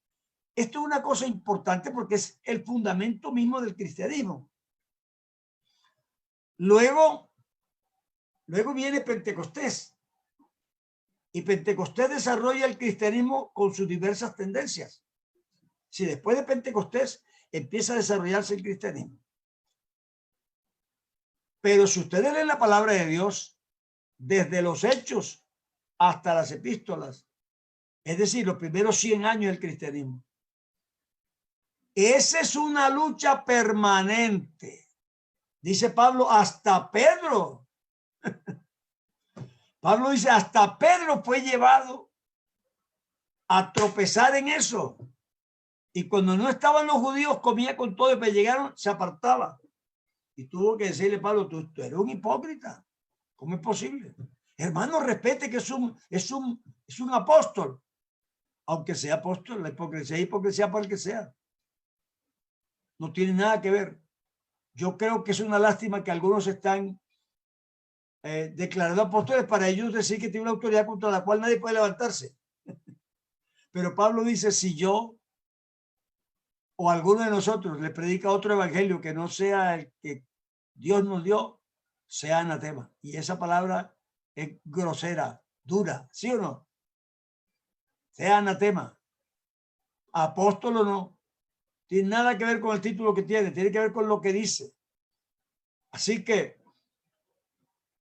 esto es una cosa importante porque es el fundamento mismo del cristianismo. Luego viene Pentecostés. Y Pentecostés desarrolla el cristianismo con sus diversas tendencias. Si después de Pentecostés empieza a desarrollarse el cristianismo. Pero si ustedes leen la palabra de Dios, desde los hechos hasta las epístolas, es decir, los primeros 100 años del cristianismo, esa es una lucha permanente. Dice Pablo, hasta Pedro. Pablo dice, hasta Pedro fue llevado a tropezar en eso. Y cuando no estaban los judíos, comía con todo, y pero llegaron, se apartaba. Y tuvo que decirle, Pablo, tú eres un hipócrita. ¿Cómo es posible? Hermano, respete que es un apóstol. Aunque sea apóstol, la hipocresía es hipocresía para el que sea. No tiene nada que ver. Yo creo que es una lástima que algunos están declarando apóstoles para ellos decir que tiene una autoridad contra la cual nadie puede levantarse. Pero Pablo dice, si yo o alguno de nosotros le predica otro evangelio que no sea el que Dios nos dio, sea anatema. Y esa palabra es grosera, dura, ¿sí o no? Sea anatema. Apóstol o no, tiene nada que ver con el título que tiene que ver con lo que dice. Así que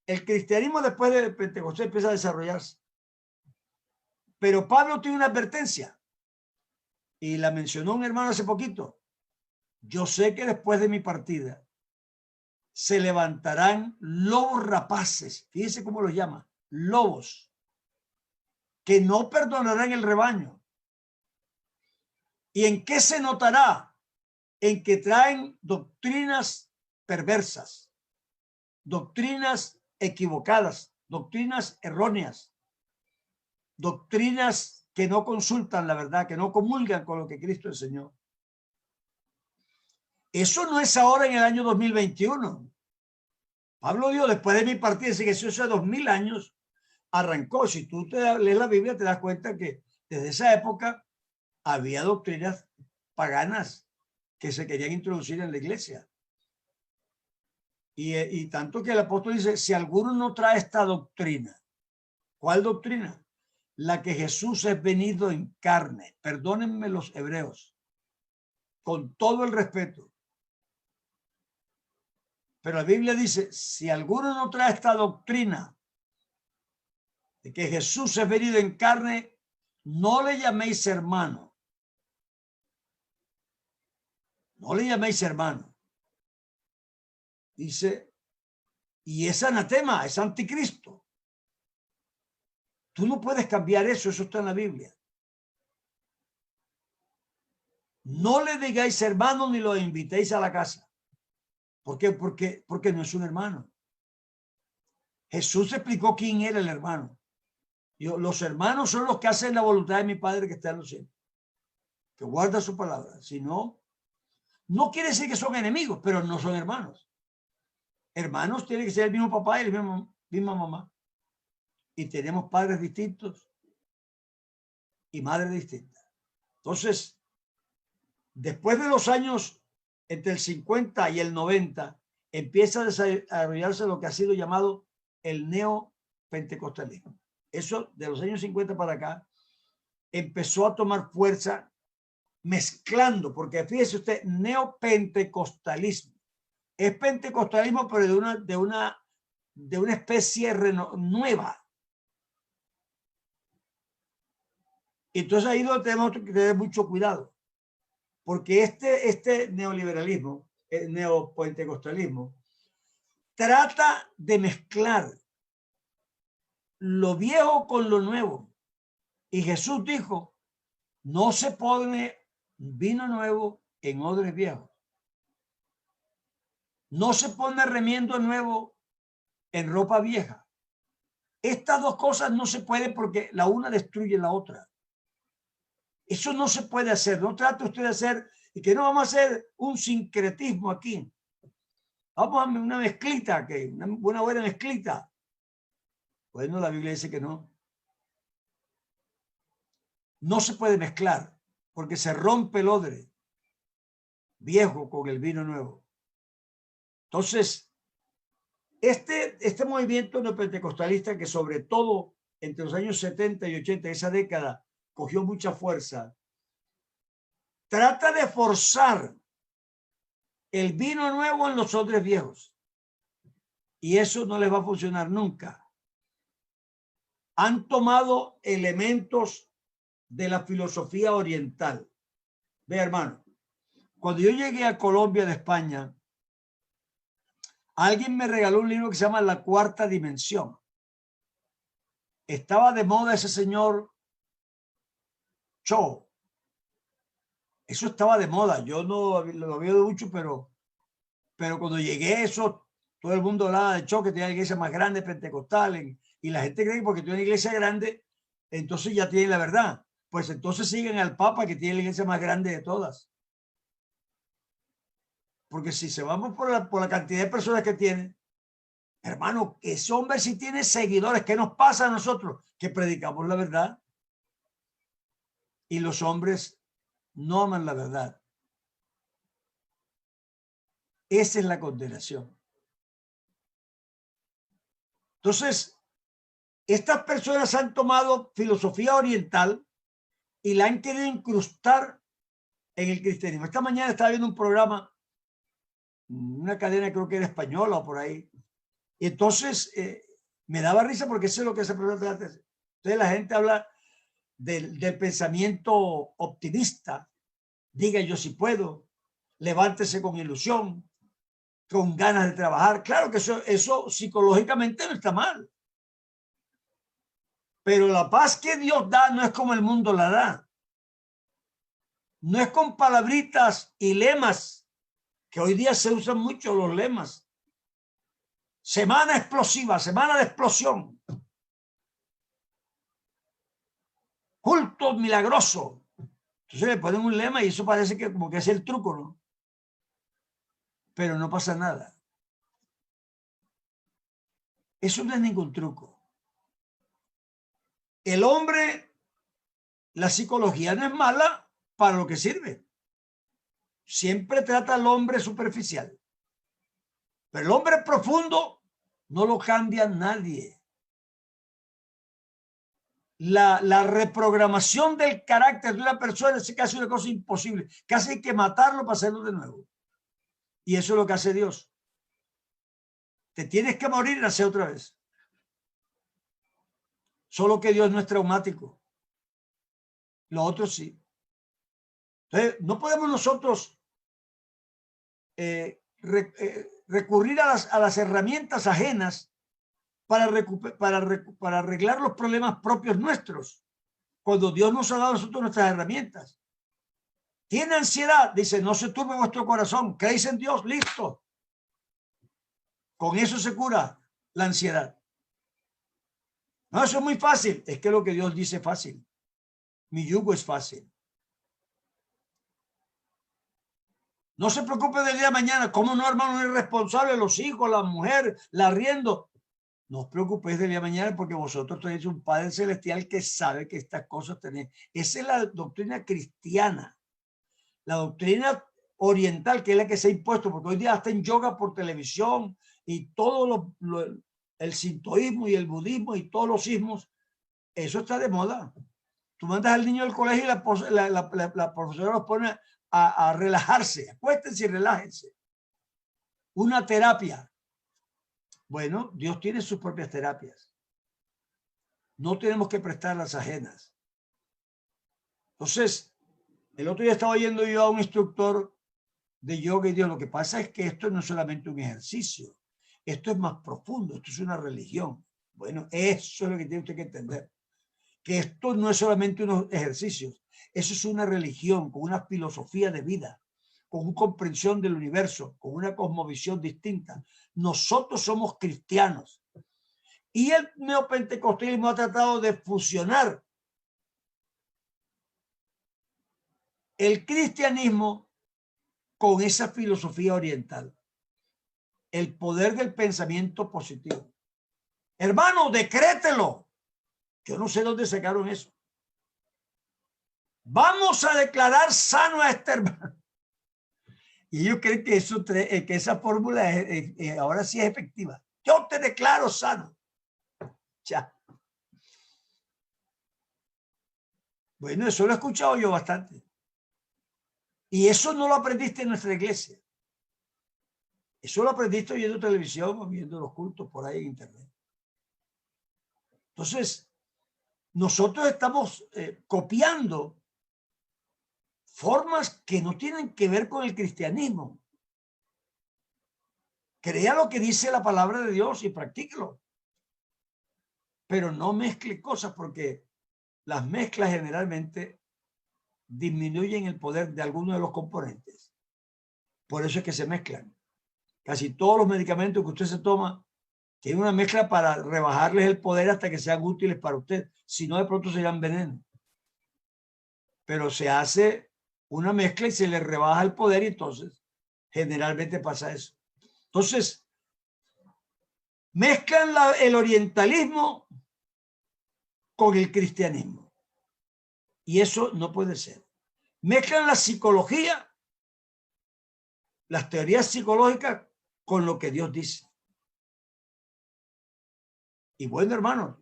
el cristianismo después de Pentecostés empieza a desarrollarse. Pero Pablo tiene una advertencia y la mencionó un hermano hace poquito. Yo sé que después de mi partida se levantarán lobos rapaces, fíjense cómo los llama, lobos, que no perdonarán el rebaño. ¿Y en qué se notará? En que traen doctrinas perversas, doctrinas equivocadas, doctrinas erróneas, doctrinas que no consultan la verdad, que no comulgan con lo que Cristo enseñó. Eso no es ahora en el año 2021. Pablo dijo, después de mi partida, dice que eso hace 2000 años arrancó. Si tú lees la Biblia, te das cuenta que desde esa época había doctrinas paganas que se querían introducir en la iglesia. Y tanto que el apóstol dice, si alguno no trae esta doctrina, ¿cuál doctrina? La que Jesús es venido en carne. Perdónenme los hebreos, con todo el respeto. Pero la Biblia dice, si alguno no trae esta doctrina de que Jesús es venido en carne, no le llaméis hermano. No le llaméis hermano. Dice, y es anatema, es anticristo. Tú no puedes cambiar eso, eso está en la Biblia. No le digáis hermano ni lo invitéis a la casa. ¿Por qué? Porque no es un hermano. Jesús explicó quién era el hermano. Los hermanos son los que hacen la voluntad de mi Padre que está en los cielos, que guarda su palabra. Si no, no quiere decir que son enemigos, pero no son hermanos. Hermanos tienen que ser el mismo papá y la misma mamá. Y tenemos padres distintos y madres distintas. Entonces, después de los años entre el 50 y el 90, empieza a desarrollarse lo que ha sido llamado el neopentecostalismo. Eso de los años 50 para acá empezó a tomar fuerza mezclando, porque fíjese usted, neopentecostalismo. Es pentecostalismo, pero de una especie nueva. Entonces ahí donde tenemos que tener mucho cuidado, porque este neoliberalismo, el neopentecostalismo, trata de mezclar lo viejo con lo nuevo. Y Jesús dijo, no se pone vino nuevo en odres viejos. No se pone remiendo nuevo en ropa vieja. Estas dos cosas no se pueden porque la una destruye la otra. Eso no se puede hacer. No trate usted de hacer, y que no vamos a hacer un sincretismo aquí. Vamos a una mezclita, una buena mezclita. Bueno, la Biblia dice que no. No se puede mezclar porque se rompe el odre viejo con el vino nuevo. Entonces, este movimiento neopentecostalista que sobre todo entre los años 70 y 80, esa década, cogió mucha fuerza, trata de forzar el vino nuevo en los odres viejos. Y eso no les va a funcionar nunca. Han tomado elementos de la filosofía oriental. Ve, hermano, cuando yo llegué a Colombia de España, alguien me regaló un libro que se llama La Cuarta Dimensión. Estaba de moda ese señor show. Eso estaba de moda. Yo no lo veo mucho, pero cuando llegué a eso, todo el mundo hablaba de show, que tenía la iglesia más grande pentecostal. Y la gente cree que porque tiene una iglesia grande, entonces ya tienen la verdad. Pues entonces siguen al Papa, que tiene la iglesia más grande de todas. Porque si se vamos por la cantidad de personas que tiene, hermano, ese hombre sí tiene seguidores. ¿Qué nos pasa a nosotros? Que predicamos la verdad y los hombres no aman la verdad. Esa es la condenación. Entonces, estas personas han tomado filosofía oriental y la han querido incrustar en el cristianismo. Esta mañana estaba viendo un programa, una cadena creo que era española o por ahí. Y entonces me daba risa porque eso es lo que esa persona trata. Entonces la gente habla del pensamiento optimista. Diga yo si puedo, levántese con ilusión, con ganas de trabajar. Claro que eso psicológicamente no está mal. Pero la paz que Dios da no es como el mundo la da. No es con palabritas y lemas, que hoy día se usan mucho los lemas. Semana explosiva, semana de explosión. Culto milagroso. Entonces le ponen un lema y eso parece que como que es el truco, ¿no? Pero no pasa nada. Eso no es ningún truco. El hombre, la psicología no es mala para lo que sirve. Siempre trata al hombre superficial. Pero el hombre profundo no lo cambia nadie. La reprogramación del carácter de una persona es casi una cosa imposible. Casi hay que matarlo para hacerlo de nuevo. Y eso es lo que hace Dios. Te tienes que morir y nacer otra vez. Solo que Dios no es traumático. Lo otro sí. Entonces, no podemos nosotros recurrir a las herramientas ajenas para arreglar los problemas propios nuestros, cuando Dios nos ha dado a nosotros nuestras herramientas. Tiene ansiedad, dice, no se turbe vuestro corazón, creéis en Dios, listo. Con eso se cura la ansiedad. No, eso es muy fácil. Es que lo que Dios dice es fácil. Mi yugo es fácil. No se preocupe del día de mañana. ¿Cómo no, hermano? Es responsable, los hijos, la mujer, la arriendo. No os preocupéis del día de mañana porque vosotros tenéis un Padre Celestial que sabe que estas cosas tenéis. Esa es la doctrina cristiana. La doctrina oriental, que es la que se ha impuesto, porque hoy día hasta en yoga por televisión y todo el sintoísmo y el budismo y todos los sismos, eso está de moda. Tú mandas al niño al colegio y la profesora los pone a relajarse. Acuéstense y relájense. Una terapia. Bueno, Dios tiene sus propias terapias. No tenemos que prestar las ajenas. Entonces, el otro día estaba oyendo yo a un instructor de yoga y Dios, lo que pasa es que esto no es solamente un ejercicio. Esto es más profundo. Esto es una religión. Bueno, eso es lo que tiene usted que entender. Que esto no es solamente unos ejercicios. Eso es una religión con una filosofía de vida, con una comprensión del universo, con una cosmovisión distinta. Nosotros somos cristianos. Y el neopentecostalismo ha tratado de fusionar el cristianismo con esa filosofía oriental. El poder del pensamiento positivo. Hermano, decrételo. Yo no sé dónde sacaron eso. Vamos a declarar sano a este hermano. Y ellos creen que, que esa fórmula ahora sí es efectiva. Yo te declaro sano. Ya. Bueno, eso lo he escuchado yo bastante. Y eso no lo aprendiste en nuestra iglesia. Eso lo aprendiste viendo televisión o viendo los cultos por ahí en internet. Entonces, nosotros estamos copiando formas que no tienen que ver con el cristianismo. Crea lo que dice la palabra de Dios y practíquelo. Pero no mezcle cosas, porque las mezclas generalmente disminuyen el poder de algunos de los componentes. Por eso es que se mezclan. Casi todos los medicamentos que usted se toma tienen una mezcla para rebajarles el poder hasta que sean útiles para usted. Si no, de pronto serían veneno. Pero se hace una mezcla y se le rebaja el poder y entonces generalmente pasa eso. Entonces, mezclan el orientalismo con el cristianismo. Y eso no puede ser. Mezclan la psicología, las teorías psicológicas con lo que Dios dice. Y bueno, hermanos,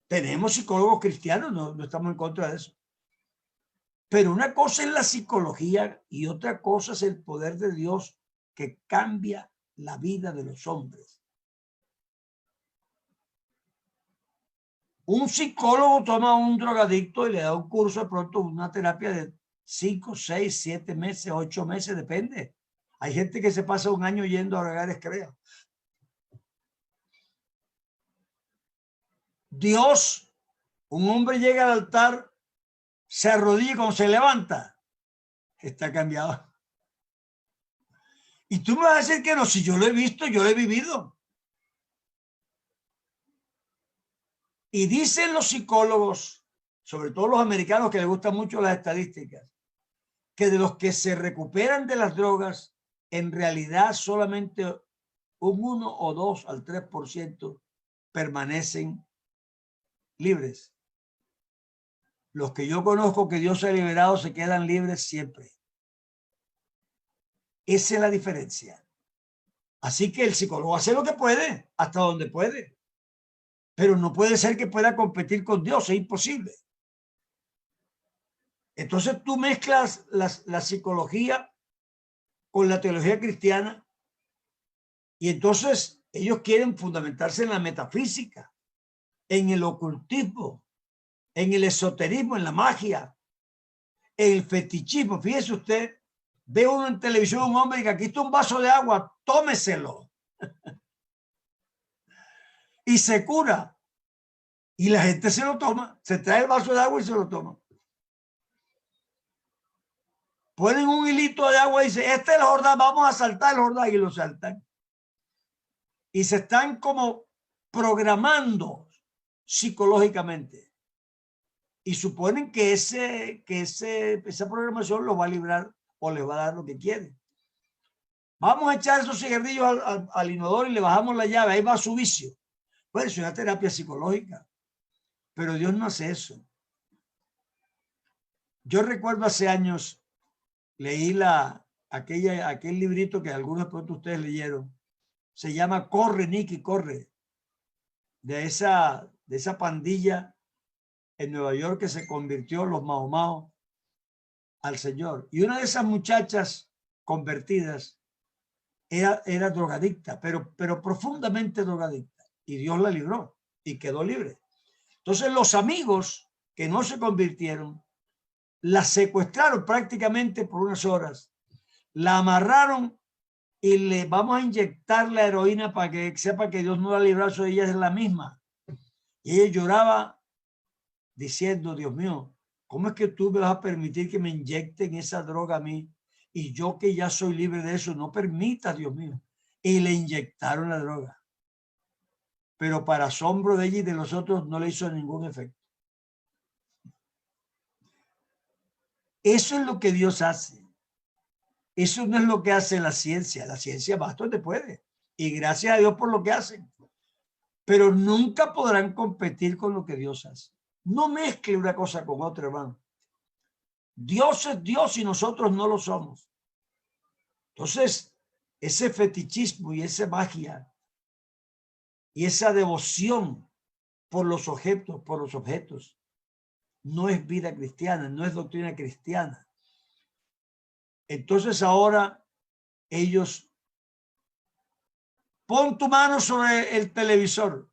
tenemos psicólogos cristianos, no estamos en contra de eso. Pero una cosa es la psicología y otra cosa es el poder de Dios que cambia la vida de los hombres. Un psicólogo toma a un drogadicto y le da un curso, de pronto una terapia de 5, 6, 7 meses, 8 meses, depende. Hay gente que se pasa un año yendo a drogar, creo. Dios, un hombre llega al altar, se arrodilla y cuando se levanta, está cambiado. Y tú me vas a decir que no, si yo lo he visto, yo lo he vivido. Y dicen los psicólogos, sobre todo los americanos que les gustan mucho las estadísticas, que de los que se recuperan de las drogas, en realidad solamente un 1 o 2 al 3% permanecen libres. Los que yo conozco que Dios ha liberado se quedan libres siempre. Esa es la diferencia. Así que el psicólogo hace lo que puede, hasta donde puede. Pero no puede ser que pueda competir con Dios, es imposible. Entonces tú mezclas la psicología con la teología cristiana y entonces ellos quieren fundamentarse en la metafísica, en el ocultismo, en el esoterismo, en la magia, en el fetichismo. Fíjese usted, ve uno en televisión un hombre que aquí está un vaso de agua, tómeselo. Y se cura. Y la gente se lo toma, se trae el vaso de agua y se lo toma. Ponen un hilito de agua y dicen, este es el Jordán, vamos a saltar el Jordán, y lo saltan. Y se están como programando psicológicamente. Y suponen que esa programación lo va a librar o le va a dar lo que quiere. Vamos a echar esos cigarrillos al inodoro y le bajamos la llave, ahí va su vicio. Pues es una terapia psicológica. Pero Dios no hace eso. Yo recuerdo hace años, leí aquel librito que algunos de ustedes leyeron. Se llama Corre, Nicky, corre. De esa pandilla en Nueva York que se convirtió, los Mao Mao, al Señor. Y una de esas muchachas convertidas era drogadicta, pero profundamente drogadicta. Y Dios la libró y quedó libre. Entonces los amigos que no se convirtieron, la secuestraron prácticamente por unas horas, la amarraron y le vamos a inyectar la heroína para que sepa que Dios no la libró, eso ella es la misma. Y ella lloraba diciendo, Dios mío, ¿cómo es que tú me vas a permitir que me inyecten esa droga a mí? Y yo que ya soy libre de eso, no permita, Dios mío. Y le inyectaron la droga. Pero para asombro de ella y de los otros no le hizo ningún efecto. Eso es lo que Dios hace. Eso no es lo que hace la ciencia. La ciencia va donde puede. Y gracias a Dios por lo que hacen. Pero nunca podrán competir con lo que Dios hace. No mezcle una cosa con otra, hermano. Dios es Dios y nosotros no lo somos. Entonces, ese fetichismo y esa magia y esa devoción por los objetos, no es vida cristiana, no es doctrina cristiana. Entonces ahora ellos, pon tu mano sobre el televisor.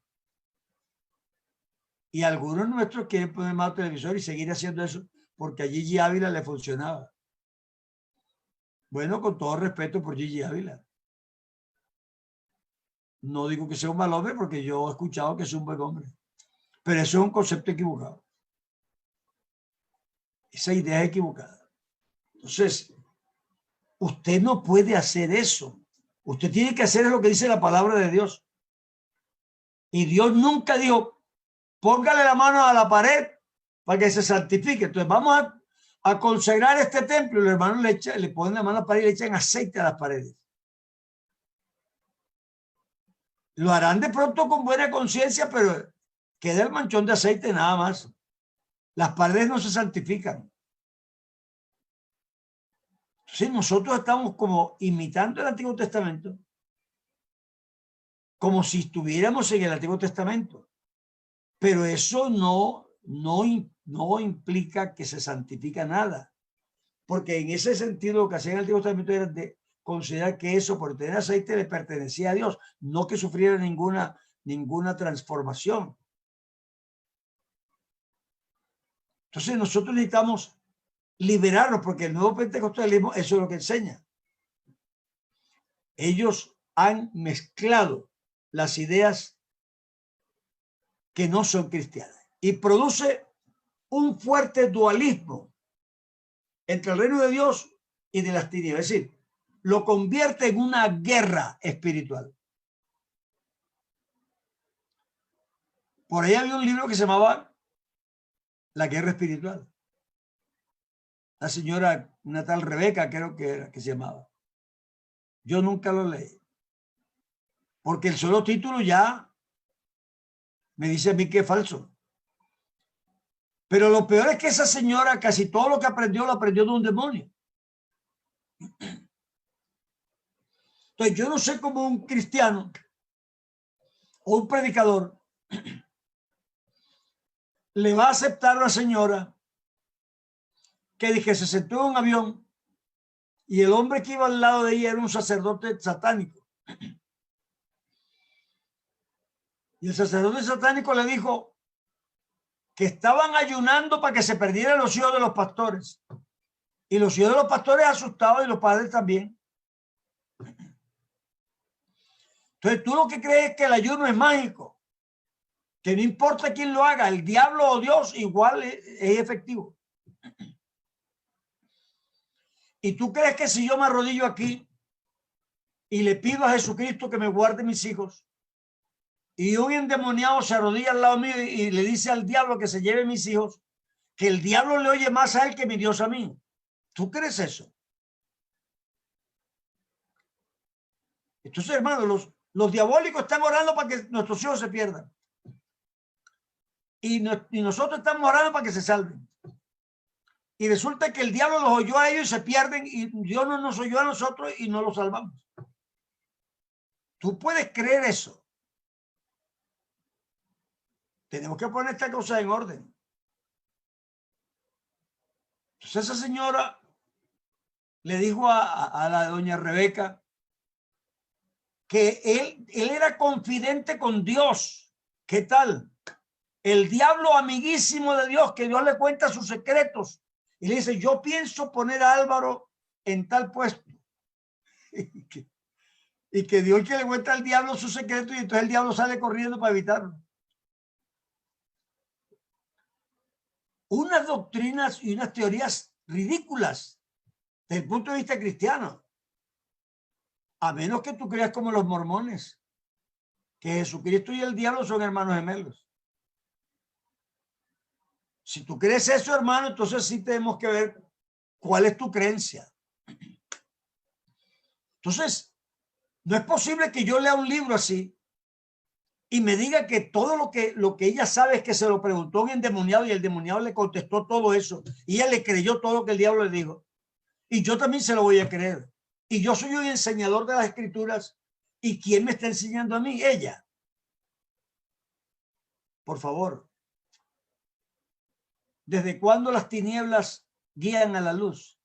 Y algunos nuestros quieren poner mano al televisor y seguir haciendo eso porque a Gigi Ávila le funcionaba. Bueno, con todo respeto por Gigi Ávila. No digo que sea un mal hombre porque yo he escuchado que es un buen hombre. Pero eso es un concepto equivocado. Esa idea es equivocada. Entonces, usted no puede hacer eso. Usted tiene que hacer lo que dice la palabra de Dios. Y Dios nunca dijo, póngale la mano a la pared para que se santifique. Entonces vamos a consagrar este templo y los hermanos le ponen la mano a la pared y le echan aceite a las paredes. Lo harán de pronto con buena conciencia, pero queda el manchón de aceite nada más. Las paredes no se santifican. Sí, nosotros estamos como imitando el Antiguo Testamento, como si estuviéramos en el Antiguo Testamento. Pero eso no implica que se santifica nada. Porque en ese sentido lo que hacía en el Antiguo Testamento era de considerar que eso por tener aceite le pertenecía a Dios, no que sufriera ninguna transformación. Entonces nosotros necesitamos liberarnos, porque el nuevo pentecostalismo eso es lo que enseña. Ellos han mezclado las ideas que no son cristianas y produce un fuerte dualismo entre el reino de Dios y de las tinieblas. Es decir, lo convierte en una guerra espiritual. Por ahí había un libro que se llamaba La Guerra Espiritual. La señora, una tal Rebeca, creo que era, que se llamaba. Yo nunca lo leí. Porque el solo título ya me dice a mí que es falso. Pero lo peor es que esa señora casi todo lo que aprendió lo aprendió de un demonio. Entonces yo no sé cómo un cristiano o un predicador le va a aceptar a una señora que se sentó en un avión y el hombre que iba al lado de ella era un sacerdote satánico. Y el sacerdote satánico le dijo que estaban ayunando para que se perdieran los hijos de los pastores. Y los hijos de los pastores asustados y los padres también. Entonces tú lo que crees es que el ayuno es mágico, que no importa quién lo haga, el diablo o Dios igual es efectivo. Y tú crees que si yo me arrodillo aquí y le pido a Jesucristo que me guarde mis hijos, y un endemoniado se arrodilla al lado mío y le dice al diablo que se lleve mis hijos, que el diablo le oye más a él que mi Dios a mí. ¿Tú crees eso? Entonces, hermanos, los diabólicos están orando para que nuestros hijos se pierdan. Y nosotros estamos orando para que se salven. Y resulta que el diablo los oyó a ellos y se pierden y Dios no nos oyó a nosotros y no los salvamos. ¿Tú puedes creer eso? Tenemos que poner esta cosa en orden. Entonces esa señora le dijo a la doña Rebeca que él era confidente con Dios. ¿Qué tal? El diablo amiguísimo de Dios, que Dios le cuenta sus secretos. Y le dice, yo pienso poner a Álvaro en tal puesto. Y que Dios que le cuenta al diablo sus secretos y entonces el diablo sale corriendo para evitarlo. Unas doctrinas y unas teorías ridículas desde el punto de vista cristiano. A menos que tú creas como los mormones, que Jesucristo y el diablo son hermanos gemelos. Si tú crees eso, hermano, entonces sí tenemos que ver cuál es tu creencia. Entonces, no es posible que yo lea un libro así y me diga que todo lo que ella sabe es que se lo preguntó un endemoniado y el endemoniado le contestó todo eso y ella le creyó todo lo que el diablo le dijo. Y yo también se lo voy a creer. Y yo soy un enseñador de las escrituras. ¿Y quién me está enseñando a mí? Ella. Por favor. ¿Desde cuándo las tinieblas guían a la luz?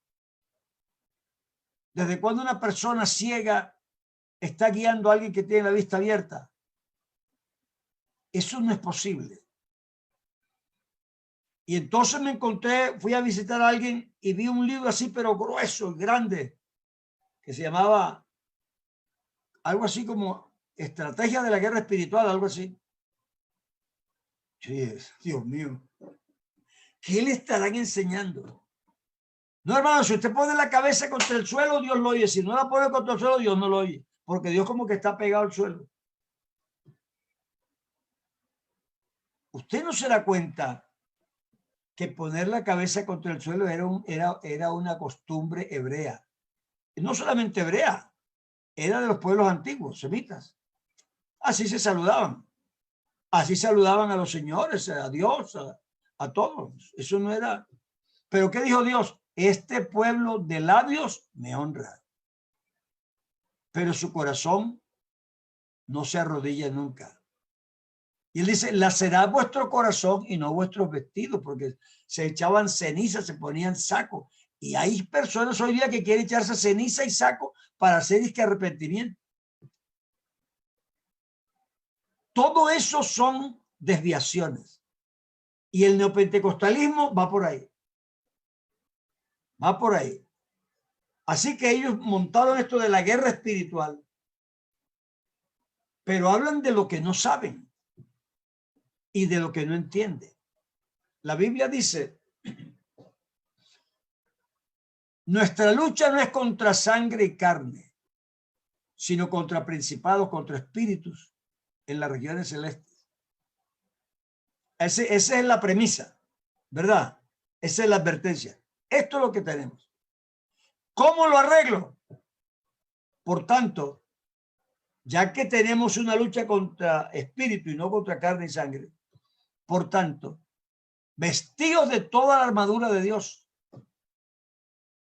¿Desde cuándo una persona ciega está guiando a alguien que tiene la vista abierta? Eso no es posible. Y entonces me encontré, fui a visitar a alguien y vi un libro así, pero grueso, grande, que se llamaba algo así como Estrategia de la Guerra Espiritual, algo así. Sí, Dios mío. ¿Qué le estarán enseñando? No, hermano, si usted pone la cabeza contra el suelo, Dios lo oye. Si no la pone contra el suelo, Dios no lo oye. Porque Dios como que está pegado al suelo. Usted no se da cuenta que poner la cabeza contra el suelo era una costumbre hebrea. No solamente hebrea, era de los pueblos antiguos, semitas. Así se saludaban. Así saludaban a los señores, a Dios, a todos. Eso no era... Pero ¿qué dijo Dios? Este pueblo de labios me honra, pero su corazón no se arrodilla nunca. Y él dice, lacerad vuestro corazón y no vuestros vestidos, porque se echaban ceniza, se ponían saco. Y hay personas hoy día que quieren echarse ceniza y saco para hacer disque arrepentimiento. Todo eso son desviaciones. Y el neopentecostalismo va por ahí. Va por ahí. Así que ellos montaron esto de la guerra espiritual. Pero hablan de lo que no saben y de lo que no entienden. La Biblia dice, nuestra lucha no es contra sangre y carne, sino contra principados, contra espíritus en las regiones celestes. Esa es la premisa, ¿verdad? Esa es la advertencia. Esto es lo que tenemos. ¿Cómo lo arreglo? Por tanto, ya que tenemos una lucha contra espíritu y no contra carne y sangre, por tanto, vestidos de toda la armadura de Dios,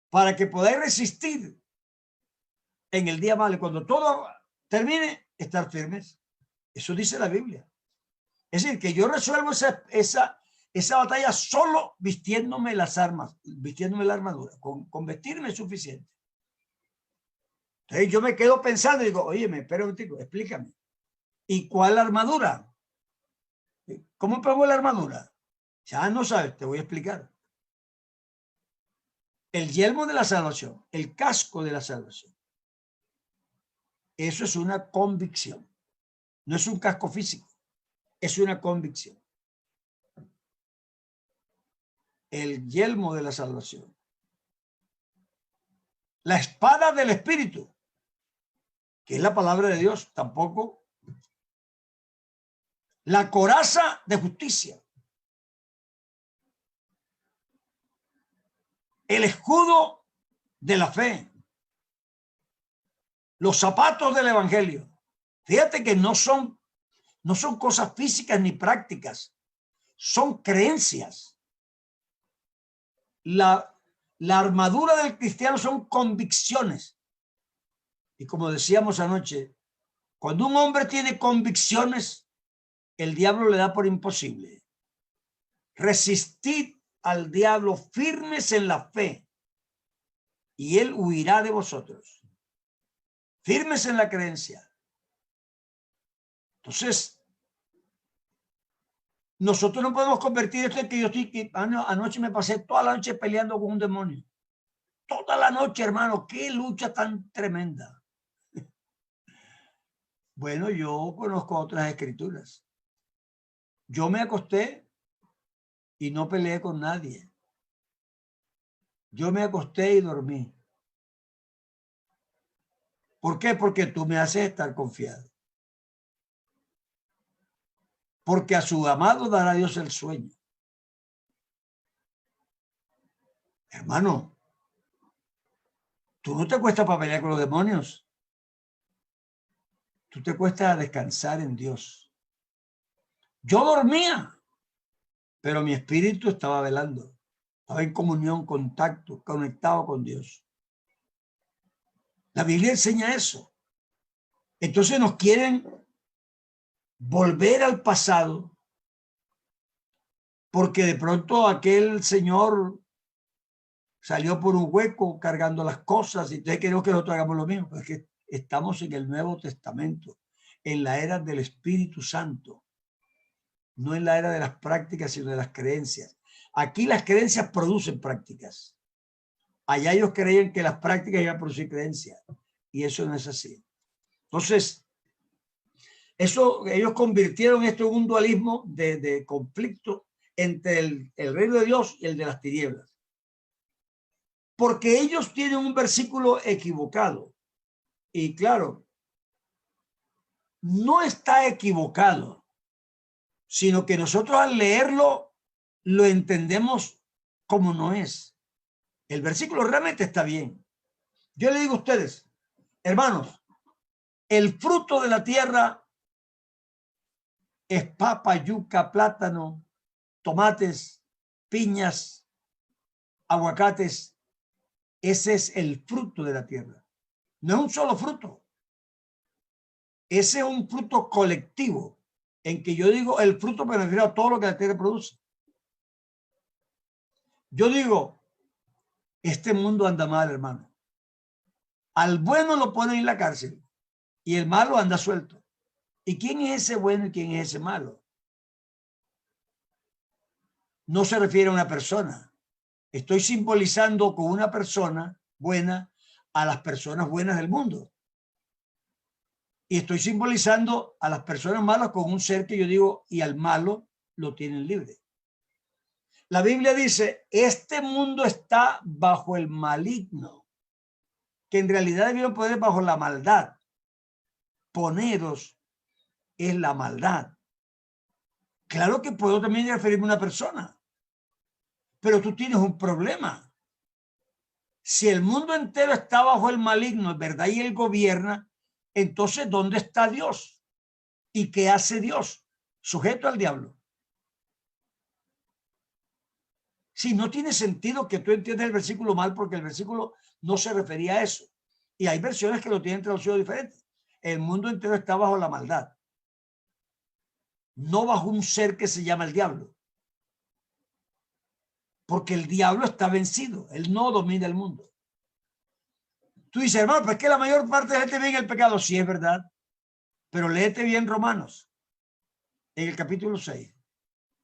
para que podáis resistir en el día malo. Cuando todo termine, estar firmes. Eso dice la Biblia. Es decir, que yo resuelvo esa batalla solo vistiéndome las armas, vistiéndome la armadura. Con vestirme es suficiente. Entonces yo me quedo pensando y digo, oye, me espera un tico, explícame. ¿Y cuál armadura? ¿Cómo pongo la armadura? Ya no sabes, te voy a explicar. El yelmo de la salvación, el casco de la salvación. Eso es una convicción. No es un casco físico, es una convicción. El yelmo de la salvación. La espada del Espíritu, que es la palabra de Dios, tampoco. La coraza de justicia. El escudo de la fe. Los zapatos del evangelio. Fíjate que no son cosas físicas ni prácticas, son creencias. La armadura del cristiano son convicciones. Y como decíamos anoche, cuando un hombre tiene convicciones, el diablo le da por imposible. Resistid al diablo firmes en la fe y él huirá de vosotros. Firmes en la creencia. Entonces, nosotros no podemos convertir esto en que yo estoy... Anoche me pasé toda la noche peleando con un demonio. Toda la noche, hermano. Qué lucha tan tremenda. Bueno, yo conozco otras escrituras. Yo me acosté y no peleé con nadie. Yo me acosté y dormí. ¿Por qué? Porque tú me haces estar confiado. Porque a su amado dará Dios el sueño. Hermano, tú no te acuestas para pelear con los demonios. Tú te acuestas a descansar en Dios. Yo dormía, pero mi espíritu estaba velando. Estaba en comunión, contacto, conectado con Dios. La Biblia enseña eso. Entonces nos quieren volver al pasado porque de pronto aquel señor salió por un hueco cargando las cosas y entonces queremos que nosotros hagamos lo mismo. Porque estamos en el Nuevo Testamento, en la era del Espíritu Santo, no en la era de las prácticas, sino de las creencias. Aquí las creencias producen prácticas. Allá ellos creían que las prácticas iban a producir creencias y eso no es así. Entonces, ellos convirtieron esto en un dualismo de conflicto entre el reino de Dios y el de las tinieblas. Porque ellos tienen un versículo equivocado. Y claro, no está equivocado, sino que nosotros al leerlo lo entendemos como no es. El versículo realmente está bien. Yo le digo a ustedes, hermanos, el fruto de la tierra es papa, yuca, plátano, tomates, piñas, aguacates. Ese es el fruto de la tierra. No es un solo fruto. Ese es un fruto colectivo, en que yo digo el fruto me refiero a todo lo que la tierra produce. Yo digo, este mundo anda mal, hermano. Al bueno lo ponen en la cárcel y el malo anda suelto. ¿Y quién es ese bueno y quién es ese malo? No se refiere a una persona. Estoy simbolizando con una persona buena a las personas buenas del mundo. Y estoy simbolizando a las personas malas con un ser que yo digo, y al malo lo tienen libre. La Biblia dice, este mundo está bajo el maligno, que en realidad debieron poner bajo la maldad. Poneros es la maldad. Claro que puedo también referirme a una persona, pero tú tienes un problema. Si el mundo entero está bajo el maligno, es verdad, y él gobierna, entonces ¿dónde está Dios? ¿Y qué hace Dios? Sujeto al diablo. Si no tiene sentido que tú entiendas el versículo mal, porque el versículo no se refería a eso. Y hay versiones que lo tienen traducido diferente. El mundo entero está bajo la maldad, no bajo un ser que se llama el diablo. Porque el diablo está vencido, él no domina el mundo. Tú dices, hermano, pues es que la mayor parte de la gente vive en el pecado. Sí, es verdad, pero léete bien Romanos, en el capítulo 6.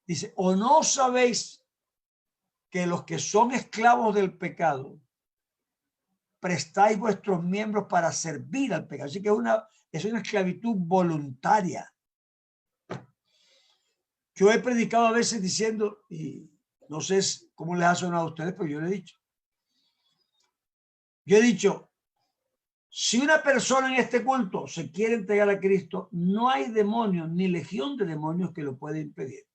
Dice, ¿o no sabéis que los que son esclavos del pecado prestáis vuestros miembros para servir al pecado? Así que es una esclavitud voluntaria. Yo he predicado a veces diciendo, y no sé cómo les ha sonado a ustedes, pero yo le he dicho. Yo he dicho, si una persona en este culto se quiere entregar a Cristo, no hay demonio ni legión de demonios que lo pueda impedir.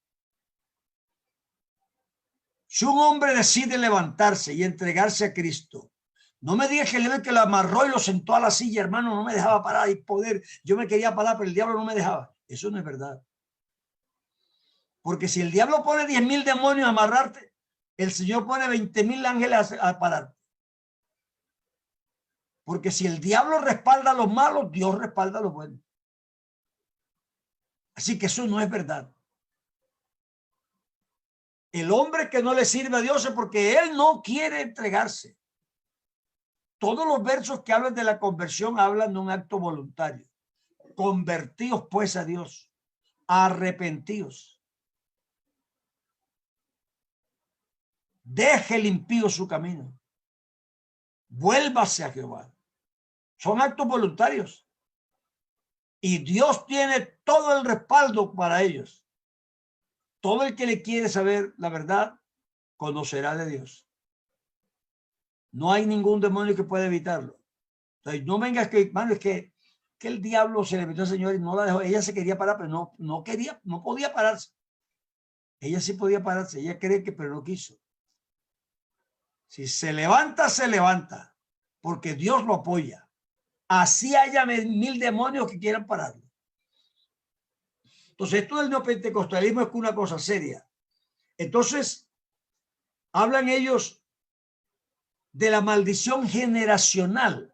Si un hombre decide levantarse y entregarse a Cristo, no me digas que que lo amarró y lo sentó a la silla, hermano, no me dejaba parar y poder. Yo me quería parar, pero el diablo no me dejaba. Eso no es verdad. Porque si el diablo pone 10,000 demonios a amarrarte, el Señor pone 20,000 ángeles a pararte. Porque si el diablo respalda a los malos, Dios respalda a los buenos. Así que eso no es verdad. El hombre que no le sirve a Dios es porque él no quiere entregarse. Todos los versos que hablan de la conversión hablan de un acto voluntario. Convertíos pues a Dios, arrepentíos. Deje el impío su camino. Vuélvase a Jehová. Son actos voluntarios. Y Dios tiene todo el respaldo para ellos. Todo el que le quiere saber la verdad, conocerá de Dios. No hay ningún demonio que pueda evitarlo. Entonces, no vengas que, hermano, es que el diablo se le metió al Señor y no la dejó. Ella se quería parar, pero no quería, no podía pararse. Ella sí podía pararse, ella cree que, pero no quiso. Si se levanta, se levanta, porque Dios lo apoya. Así haya 1,000 demonios que quieran pararlo. Entonces, esto del neopentecostalismo es una cosa seria. Entonces, hablan ellos de la maldición generacional.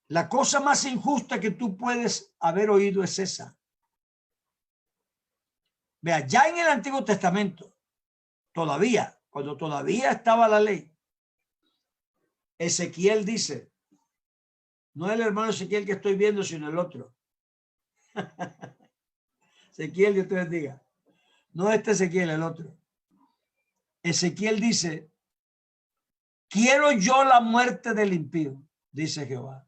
La cosa más injusta que tú puedes haber oído es esa. Vea, ya en el Antiguo Testamento, todavía, cuando todavía estaba la ley, Ezequiel dice, no es el hermano Ezequiel que estoy viendo, sino el otro. Ezequiel, Dios te bendiga. No este Ezequiel, el otro. Ezequiel dice, quiero yo la muerte del impío, dice Jehová.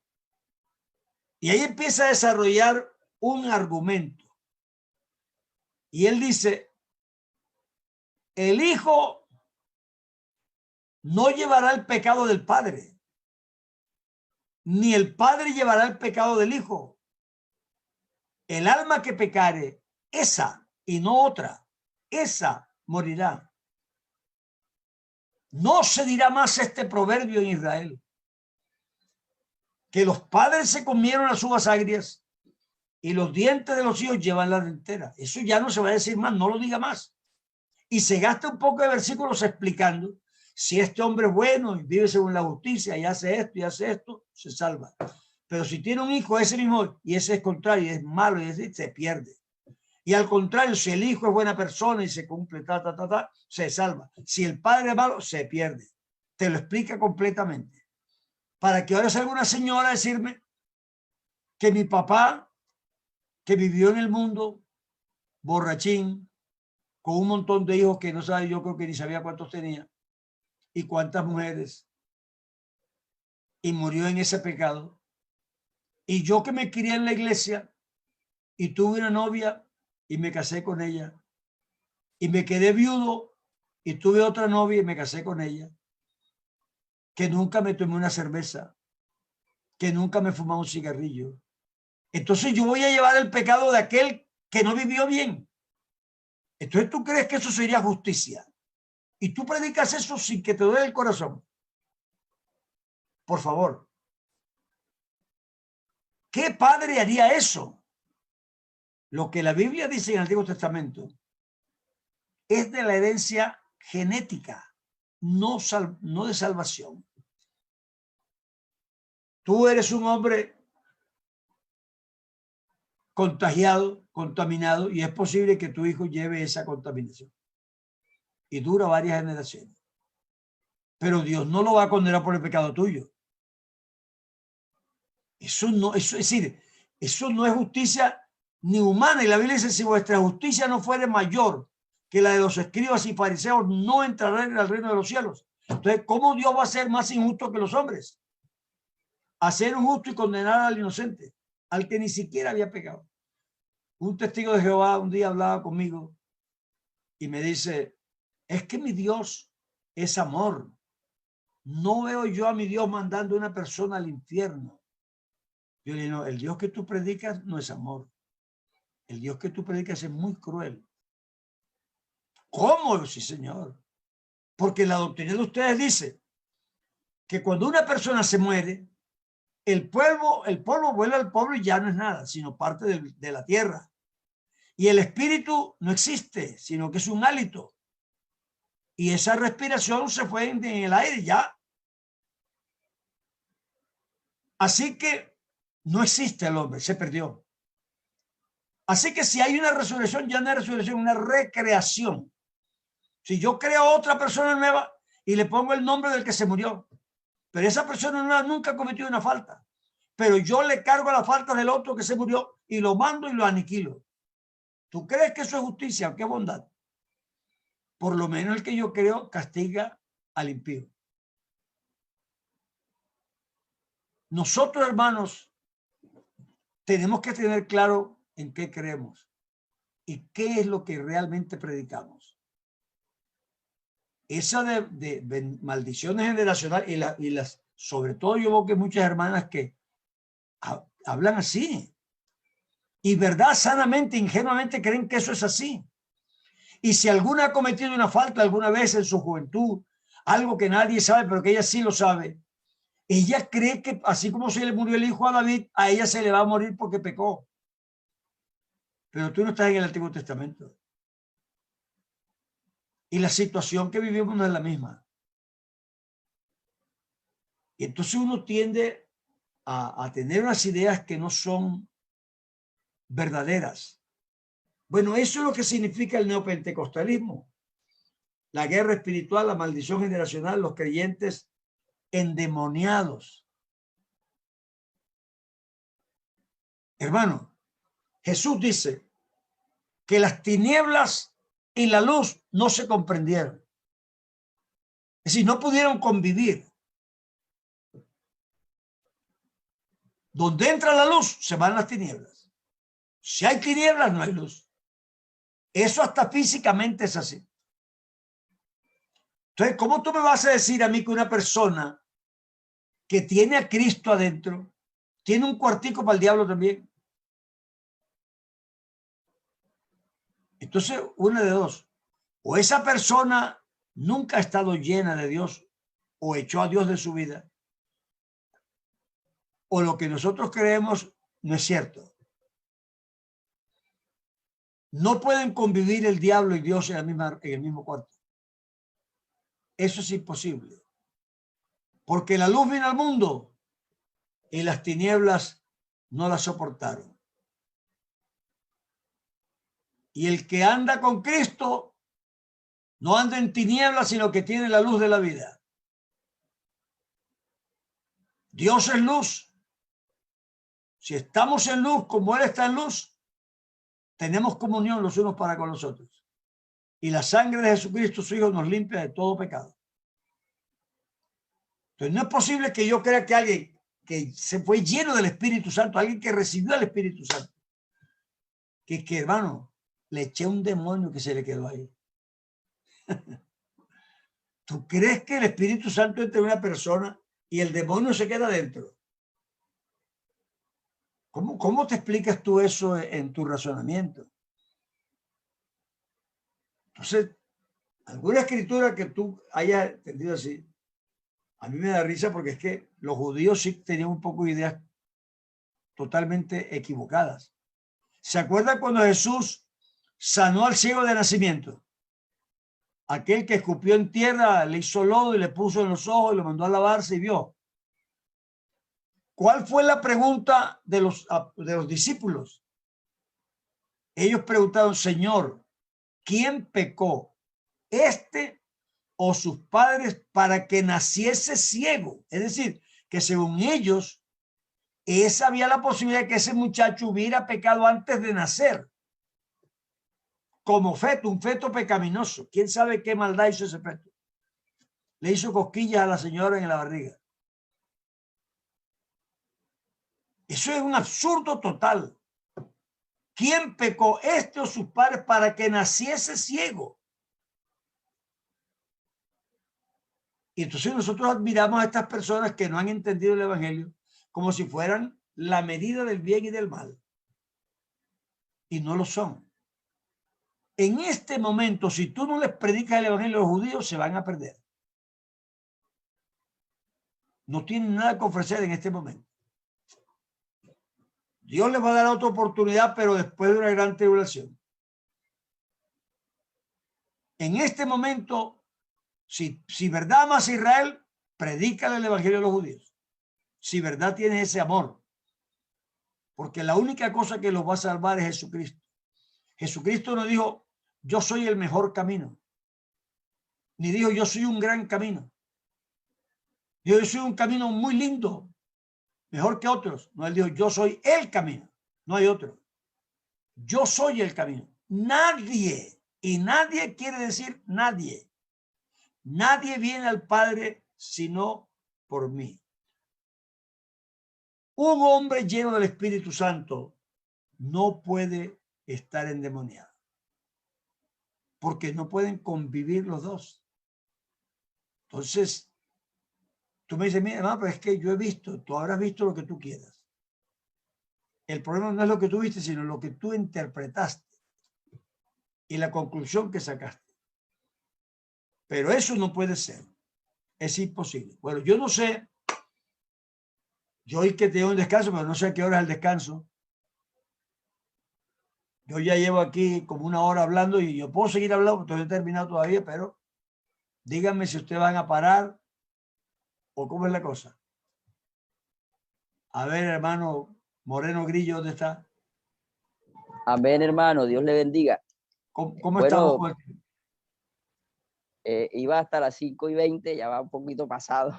Y ahí empieza a desarrollar un argumento. Y él dice, el hijo no llevará el pecado del padre, ni el padre llevará el pecado del hijo. El alma que pecare, esa y no otra, esa morirá. No se dirá más este proverbio en Israel, que los padres se comieron las uvas agrias y los dientes de los hijos llevan la dentera. Eso ya no se va a decir más, no lo diga más. Y se gasta un poco de versículos explicando si este hombre es bueno y vive según la justicia y hace esto, se salva. Pero si tiene un hijo ese mismo y ese es contrario, y es malo y ese se pierde. Y al contrario, si el hijo es buena persona y se cumple, se salva. Si el padre es malo, se pierde. Te lo explica completamente. Para que ahora salga una señora a decirme que mi papá, que vivió en el mundo, borrachín, con un montón de hijos que no sabe, yo creo que ni sabía cuántos tenía, y cuántas mujeres, y murió en ese pecado. Y yo que me crié en la iglesia y tuve una novia y me casé con ella, y me quedé viudo y tuve otra novia y me casé con ella, que nunca me tomé una cerveza, que nunca me fumé un cigarrillo. Entonces yo voy a llevar el pecado de aquel que no vivió bien. Entonces tú crees que eso sería justicia. Y tú predicas eso sin que te duele el corazón. Por favor. ¿Qué padre haría eso? Lo que la Biblia dice en el Antiguo Testamento es de la herencia genética, no de salvación. Tú eres un hombre contagiado, contaminado, y es posible que tu hijo lleve esa contaminación. Y dura varias generaciones. Pero Dios no lo va a condenar por el pecado tuyo. Eso es decir, eso no es justicia ni humana. Y la Biblia dice, si vuestra justicia no fuere mayor que la de los escribas y fariseos, no entrarán en el reino de los cielos. Entonces, ¿cómo Dios va a ser más injusto que los hombres? Hacer un justo y condenar al inocente, al que ni siquiera había pecado. Un testigo de Jehová un día hablaba conmigo y me dice, es que mi Dios es amor. No veo yo a mi Dios mandando a una persona al infierno. Yo le digo, no, el Dios que tú predicas no es amor. El Dios que tú predicas es muy cruel. ¿Cómo? Sí, señor. Porque la doctrina de ustedes dice que cuando una persona se muere, el polvo vuelve al polvo y ya no es nada, sino parte de la tierra. Y el espíritu no existe, sino que es un hálito. Y esa respiración se fue en el aire ya. Así que no existe el hombre, se perdió. Así que si hay una resurrección, ya no hay resurrección, una recreación. Si yo creo otra persona nueva y le pongo el nombre del que se murió, pero esa persona nueva nunca cometió una falta, pero yo le cargo la falta del otro que se murió y lo mando y lo aniquilo. ¿Tú crees que eso es justicia? ¿Qué bondad? Por lo menos el que yo creo castiga al impío. Nosotros, hermanos, tenemos que tener claro en qué creemos y qué es lo que realmente predicamos. Esa de maldiciones generacionales y las, sobre todo yo veo que muchas hermanas que hablan así y verdad, sanamente, ingenuamente creen que eso es así. Y si alguna ha cometido una falta alguna vez en su juventud, algo que nadie sabe, pero que ella sí lo sabe, ella cree que así como se le murió el hijo a David, a ella se le va a morir porque pecó. Pero tú no estás en el Antiguo Testamento. Y la situación que vivimos no es la misma. Y entonces uno tiende a tener unas ideas que no son verdaderas. Bueno, eso es lo que significa el neopentecostalismo. La guerra espiritual, la maldición generacional, los creyentes endemoniados. Hermano, Jesús dice que las tinieblas y la luz no se comprendieron. Es decir, no pudieron convivir. Donde entra la luz, se van las tinieblas. Si hay tinieblas, no hay luz. Eso hasta físicamente es así. Entonces, ¿cómo tú me vas a decir a mí que una persona que tiene a Cristo adentro tiene un cuartico para el diablo también? Entonces, una de dos. O esa persona nunca ha estado llena de Dios o echó a Dios de su vida, o lo que nosotros creemos no es cierto. No pueden convivir el diablo y Dios en el mismo cuarto. Eso es imposible. Porque la luz vino al mundo y las tinieblas no la soportaron. Y el que anda con Cristo no anda en tinieblas, sino que tiene la luz de la vida. Dios es luz. Si estamos en luz como Él está en luz, tenemos comunión los unos para con los otros. Y la sangre de Jesucristo, su Hijo, nos limpia de todo pecado. Entonces, no es posible que yo crea que alguien que se fue lleno del Espíritu Santo, alguien que recibió el Espíritu Santo, que hermano, le eché un demonio que se le quedó ahí. ¿Tú crees que el Espíritu Santo entra en una persona y el demonio se queda dentro? ¿Cómo te explicas tú eso en tu razonamiento? Entonces, alguna escritura que tú hayas entendido así, a mí me da risa porque es que los judíos sí tenían un poco de ideas totalmente equivocadas. ¿Se acuerdan cuando Jesús sanó al ciego de nacimiento? Aquel que escupió en tierra, le hizo lodo y le puso en los ojos y lo mandó a lavarse y vio. ¿Cuál fue la pregunta de los discípulos? Ellos preguntaron, Señor, ¿quién pecó? ¿Este o sus padres para que naciese ciego? Es decir, que según ellos, esa había la posibilidad de que ese muchacho hubiera pecado antes de nacer. Como feto, un feto pecaminoso. ¿Quién sabe qué maldad hizo ese feto? Le hizo cosquillas a la señora en la barriga. Eso es un absurdo total. ¿Quién pecó, este o sus padres, para que naciese ciego? Y entonces nosotros admiramos a estas personas que no han entendido el evangelio como si fueran la medida del bien y del mal. Y no lo son. En este momento, si tú no les predicas el evangelio a los judíos, se van a perder. No tienen nada que ofrecer en este momento. Dios les va a dar otra oportunidad, pero después de una gran tribulación. En este momento, si verdad amas a Israel, predícale el evangelio a los judíos. Si verdad tienes ese amor. Porque la única cosa que los va a salvar es Jesucristo. Jesucristo no dijo, yo soy el mejor camino. Ni dijo, yo soy un gran camino. Dijo, yo soy un camino muy lindo, mejor que otros. No, él dijo, yo soy el camino. No hay otro. Yo soy el camino. Nadie, y nadie quiere decir nadie. Nadie viene al Padre sino por mí. Un hombre lleno del Espíritu Santo no puede estar endemoniado. Porque no pueden convivir los dos. Entonces, tú me dices, mira, hermano, pero es que yo he visto, tú habrás visto lo que tú quieras. El problema no es lo que tú viste, sino lo que tú interpretaste y la conclusión que sacaste. Pero eso no puede ser. Es imposible. Bueno, yo no sé, yo hoy que tengo un descanso, pero no sé a qué hora es el descanso. Yo ya llevo aquí como una hora hablando y yo puedo seguir hablando, porque no he terminado todavía, pero díganme si ustedes van a parar o cómo es la cosa. A ver, hermano Moreno Grillo, ¿dónde está? Amén, hermano. Dios le bendiga. ¿Cómo estamos? Iba hasta las 5:20, ya va un poquito pasado.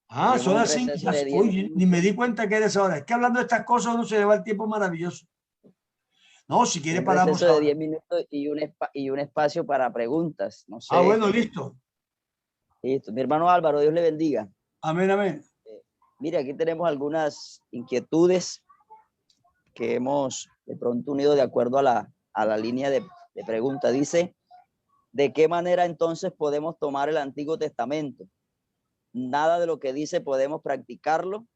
Ah, son las 5. Uy, ni me di cuenta que era esa hora. Es que hablando de estas cosas uno se le va el tiempo maravilloso. No, si quiere paramos ahora. De 10 minutos y un espacio para preguntas. No sé. Ah, bueno, listo. Listo. Mi hermano Álvaro, Dios le bendiga. Amén, amén. Mire, aquí tenemos algunas inquietudes que hemos de pronto unido de acuerdo a la línea de pregunta. Dice, ¿De qué manera entonces podemos tomar el Antiguo Testamento? Nada de lo que dice podemos practicarlo.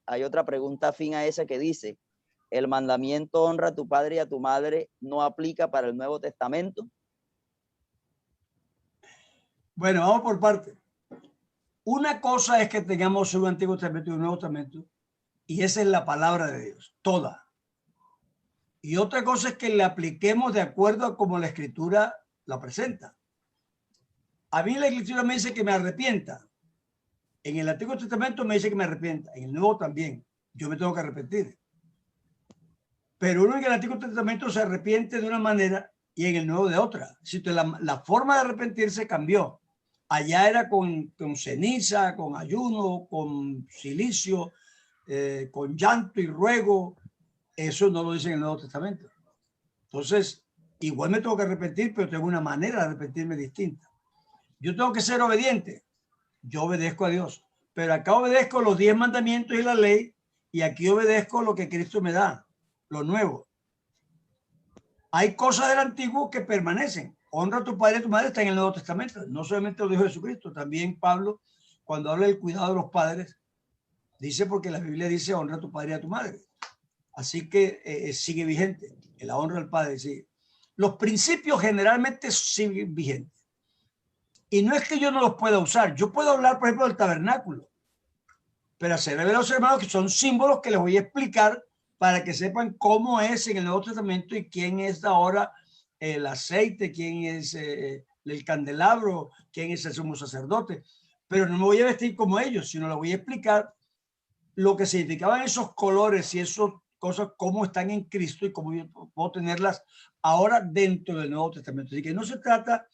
Hay otra pregunta afín a esa que dice, ¿el mandamiento honra a tu padre y a tu madre no aplica para el Nuevo Testamento? Bueno, vamos por parte. Una cosa es que tengamos un Antiguo Testamento y un Nuevo Testamento, y esa es la palabra de Dios, toda. Y otra cosa es que la apliquemos de acuerdo a como la Escritura la presenta. A mí la Escritura me dice que me arrepienta. En el Antiguo Testamento me dice que me arrepienta. En el Nuevo también. Yo me tengo que arrepentir. Pero uno en el Antiguo Testamento se arrepiente de una manera y en el Nuevo de otra. La forma de arrepentirse cambió. Allá era con ceniza, con ayuno, con silicio, con llanto y ruego. Eso no lo dice en el Nuevo Testamento. Entonces, igual me tengo que arrepentir, pero tengo una manera de arrepentirme distinta. Yo tengo que ser obediente. Yo obedezco a Dios. Pero acá obedezco los 10 mandamientos y la ley, y aquí obedezco lo que Cristo me da, lo nuevo. Hay cosas del antiguo que permanecen. Honra a tu padre y a tu madre está en el Nuevo Testamento. No solamente lo dijo Jesucristo, también Pablo, cuando habla del cuidado de los padres, dice porque la Biblia dice honra a tu padre y a tu madre. Así que sigue vigente. La honra al padre sigue. Los principios generalmente siguen vigentes. Y no es que yo no los pueda usar. Yo puedo hablar, por ejemplo, del tabernáculo. Pero hacerle ver a los hermanos que son símbolos que les voy a explicar para que sepan cómo es en el Nuevo Testamento y quién es ahora el aceite, quién es el candelabro, quién es el sumo sacerdote. Pero no me voy a vestir como ellos, sino les voy a explicar lo que significaban esos colores y esas cosas, cómo están en Cristo y cómo yo puedo tenerlas ahora dentro del Nuevo Testamento. Así que no se trata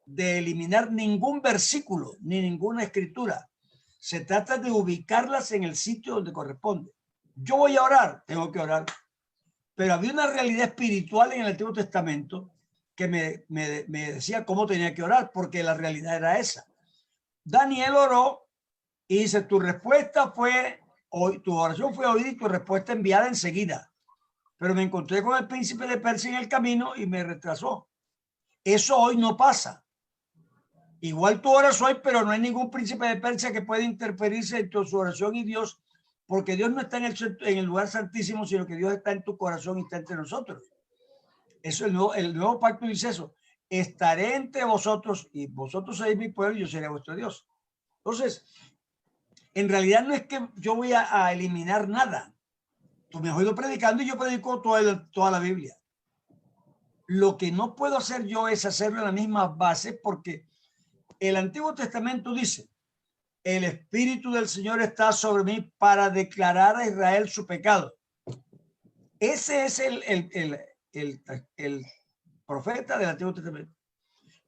de eliminar ningún versículo ni ninguna escritura. Se trata de ubicarlas en el sitio donde corresponde. Yo voy a orar, tengo que orar. Pero había una realidad espiritual en el Antiguo Testamento que me decía cómo tenía que orar, porque la realidad era esa. Daniel oró y dice, tu respuesta fue, tu oración fue oída y tu respuesta enviada enseguida. Pero me encontré con el príncipe de Persia en el camino y me retrasó. Eso hoy no pasa. Igual tú oras hoy, pero no hay ningún príncipe de Persia que pueda interferirse entre su oración y Dios, porque Dios no está en el lugar santísimo, sino que Dios está en tu corazón y está entre nosotros. Eso el nuevo pacto dice eso. Estaré entre vosotros y vosotros sois mi pueblo y yo seré vuestro Dios. Entonces, en realidad no es que yo voy a eliminar nada. Tú me has oído predicando y yo predico toda la Biblia. Lo que no puedo hacer yo es hacerlo en la misma base, porque el Antiguo Testamento dice, el Espíritu del Señor está sobre mí para declarar a Israel su pecado. Ese es el profeta del Antiguo Testamento.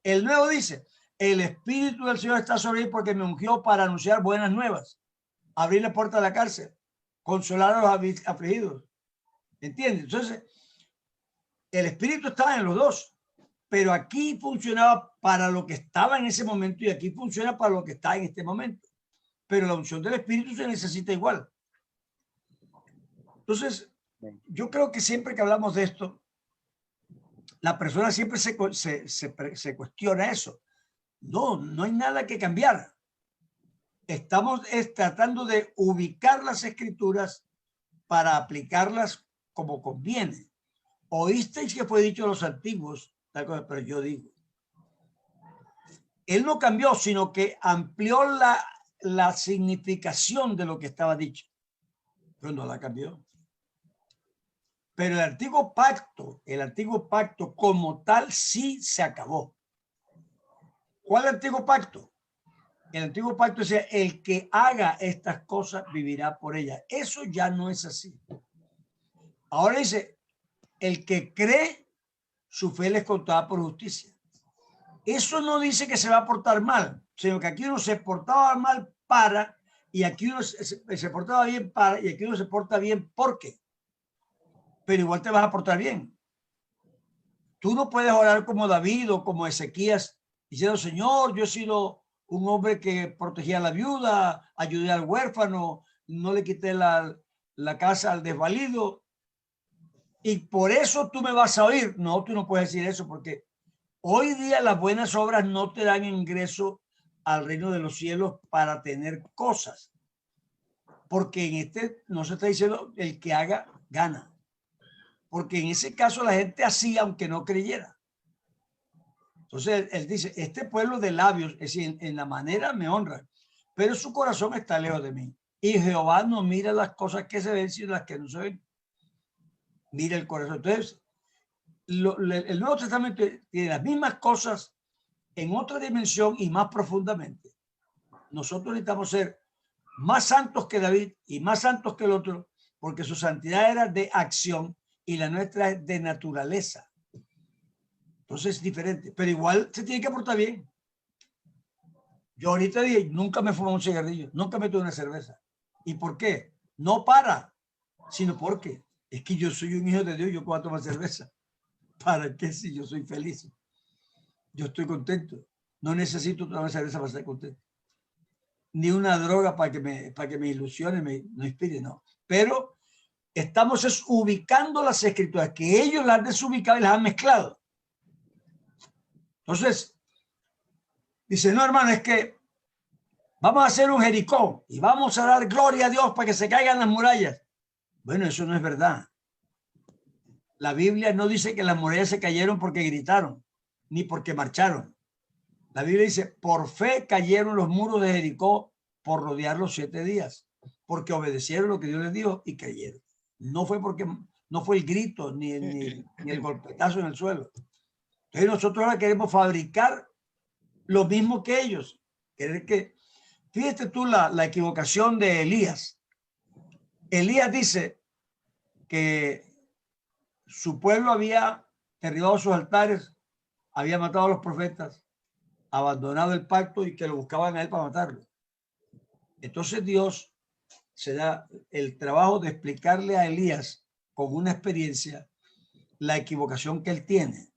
El Nuevo dice, el Espíritu del Señor está sobre mí porque me ungió para anunciar buenas nuevas, abrir la puerta de la cárcel, consolar a los afligidos. ¿Entiendes? Entonces, el Espíritu estaba en los dos. Pero aquí funcionaba para lo que estaba en ese momento y aquí funciona para lo que está en este momento. Pero la unción del Espíritu se necesita igual. Entonces, yo creo que siempre que hablamos de esto, la persona siempre se cuestiona eso. No hay nada que cambiar. Estamos tratando de ubicar las escrituras para aplicarlas como conviene. Oísteis que fue dicho a los antiguos, pero yo digo, él no cambió, sino que amplió la significación de lo que estaba dicho, pero no la cambió. Pero el antiguo pacto como tal sí se acabó. ¿Cuál es el antiguo pacto? El antiguo pacto decía, el que haga estas cosas vivirá por ellas. Eso ya no es así. Ahora dice, el que cree, su fe les contada por justicia. Eso no dice que se va a portar mal, sino que aquí uno se portaba mal para, y aquí uno se portaba bien para, y aquí uno se porta bien porque. Pero igual te vas a portar bien. Tú no puedes orar como David o como Ezequías, diciendo, Señor, yo he sido un hombre que protegía a la viuda, ayudé al huérfano, no le quité la casa al desvalido, y por eso tú me vas a oír. No, tú no puedes decir eso, porque Hoy día las buenas obras no te dan ingreso al reino de los cielos para tener cosas. Porque en este no se está diciendo el que haga, gana. Porque en ese caso la gente hacía aunque no creyera. Entonces él dice, este pueblo de labios, es decir, en la manera me honra, pero su corazón está lejos de mí. Y Jehová no mira las cosas que se ven, sino las que no se ven. Mira el corazón. Entonces, el Nuevo Testamento tiene las mismas cosas en otra dimensión y más profundamente. Nosotros necesitamos ser más santos que David y más santos que el otro, porque su santidad era de acción y la nuestra es de naturaleza. Entonces es diferente, pero igual se tiene que portar bien. Yo ahorita dije, nunca me fumo un cigarrillo, nunca me tomo una cerveza. ¿Y por qué? No para, sino porque es que yo soy un hijo de Dios, yo puedo tomar cerveza. ¿Para qué si yo soy feliz? Yo estoy contento. No necesito tomar cerveza para estar contento. Ni una droga para que me ilusione, no inspire, no. Pero estamos ubicando las escrituras, que ellos las han desubicado y las han mezclado. Entonces, dice, no, hermano, es que vamos a hacer un Jericó y vamos a dar gloria a Dios para que se caigan las murallas. Bueno, eso no es verdad. La Biblia no dice que las murallas se cayeron porque gritaron, ni porque marcharon. La Biblia dice, por fe cayeron los muros de Jericó por rodearlos 7 días, porque obedecieron lo que Dios les dijo y creyeron. No fue porque, no fue el grito ni el golpetazo en el suelo. Entonces nosotros ahora queremos fabricar lo mismo que ellos. Fíjate tú la equivocación de Elías. Elías dice que su pueblo había derribado sus altares, había matado a los profetas, abandonado el pacto y que lo buscaban a él para matarlo. Entonces Dios se da el trabajo de explicarle a Elías con una experiencia la equivocación que él tiene.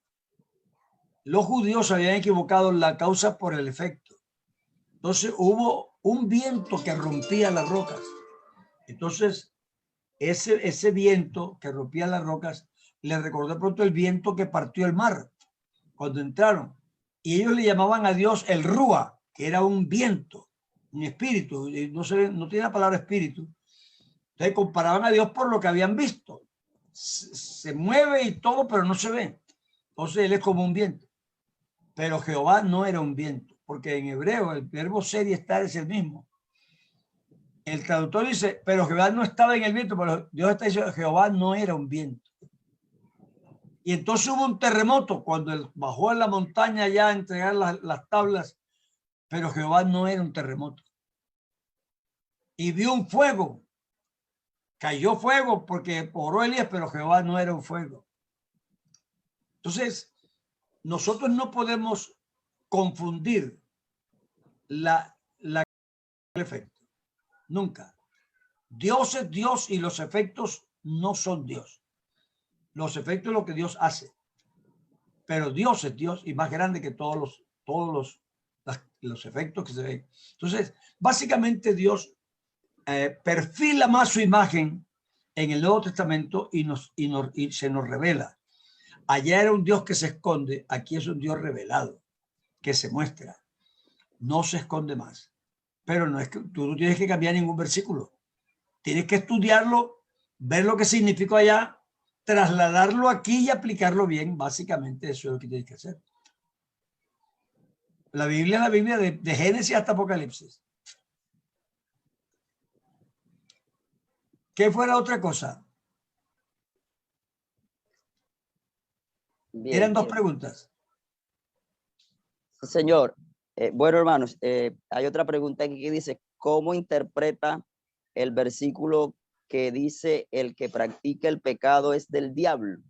Los judíos habían equivocado la causa por el efecto. Entonces hubo un viento que rompía las rocas. Entonces ese viento que rompía las rocas le recordó pronto el viento que partió el mar cuando entraron. Y ellos le llamaban a Dios el Rúa, que era un viento, un espíritu. No tiene la palabra espíritu. Entonces comparaban a Dios por lo que habían visto. Se mueve y todo, pero no se ve. Entonces él es como un viento. Pero Jehová no era un viento, porque en hebreo el verbo ser y estar es el mismo. El traductor dice, pero Jehová no estaba en el viento, pero Dios está diciendo, Jehová no era un viento. Y entonces hubo un terremoto cuando él bajó en la montaña ya a entregar las tablas, pero Jehová no era un terremoto. Y vio un fuego. Cayó fuego porque oró Elías, pero Jehová no era un fuego. Entonces, nosotros no podemos confundir el efecto. Nunca. Dios es Dios y los efectos no son Dios. Los efectos es lo que Dios hace. Pero Dios es Dios y más grande que todos los efectos que se ven. Entonces, básicamente Dios perfila más su imagen en el Nuevo Testamento y se nos revela. Allá era un Dios que se esconde, aquí es un Dios revelado, que se muestra. No se esconde más. Pero no es que tú no tienes que cambiar ningún versículo. Tienes que estudiarlo, ver lo que significó allá, trasladarlo aquí y aplicarlo bien. Básicamente eso es lo que tienes que hacer. La Biblia es la Biblia de Génesis hasta Apocalipsis. ¿Qué fuera otra cosa? Bien, Eran dos bien. preguntas. Señor, bueno, hermanos, hay otra pregunta aquí que dice, ¿cómo interpreta el versículo que dice el que practica el pecado es del diablo?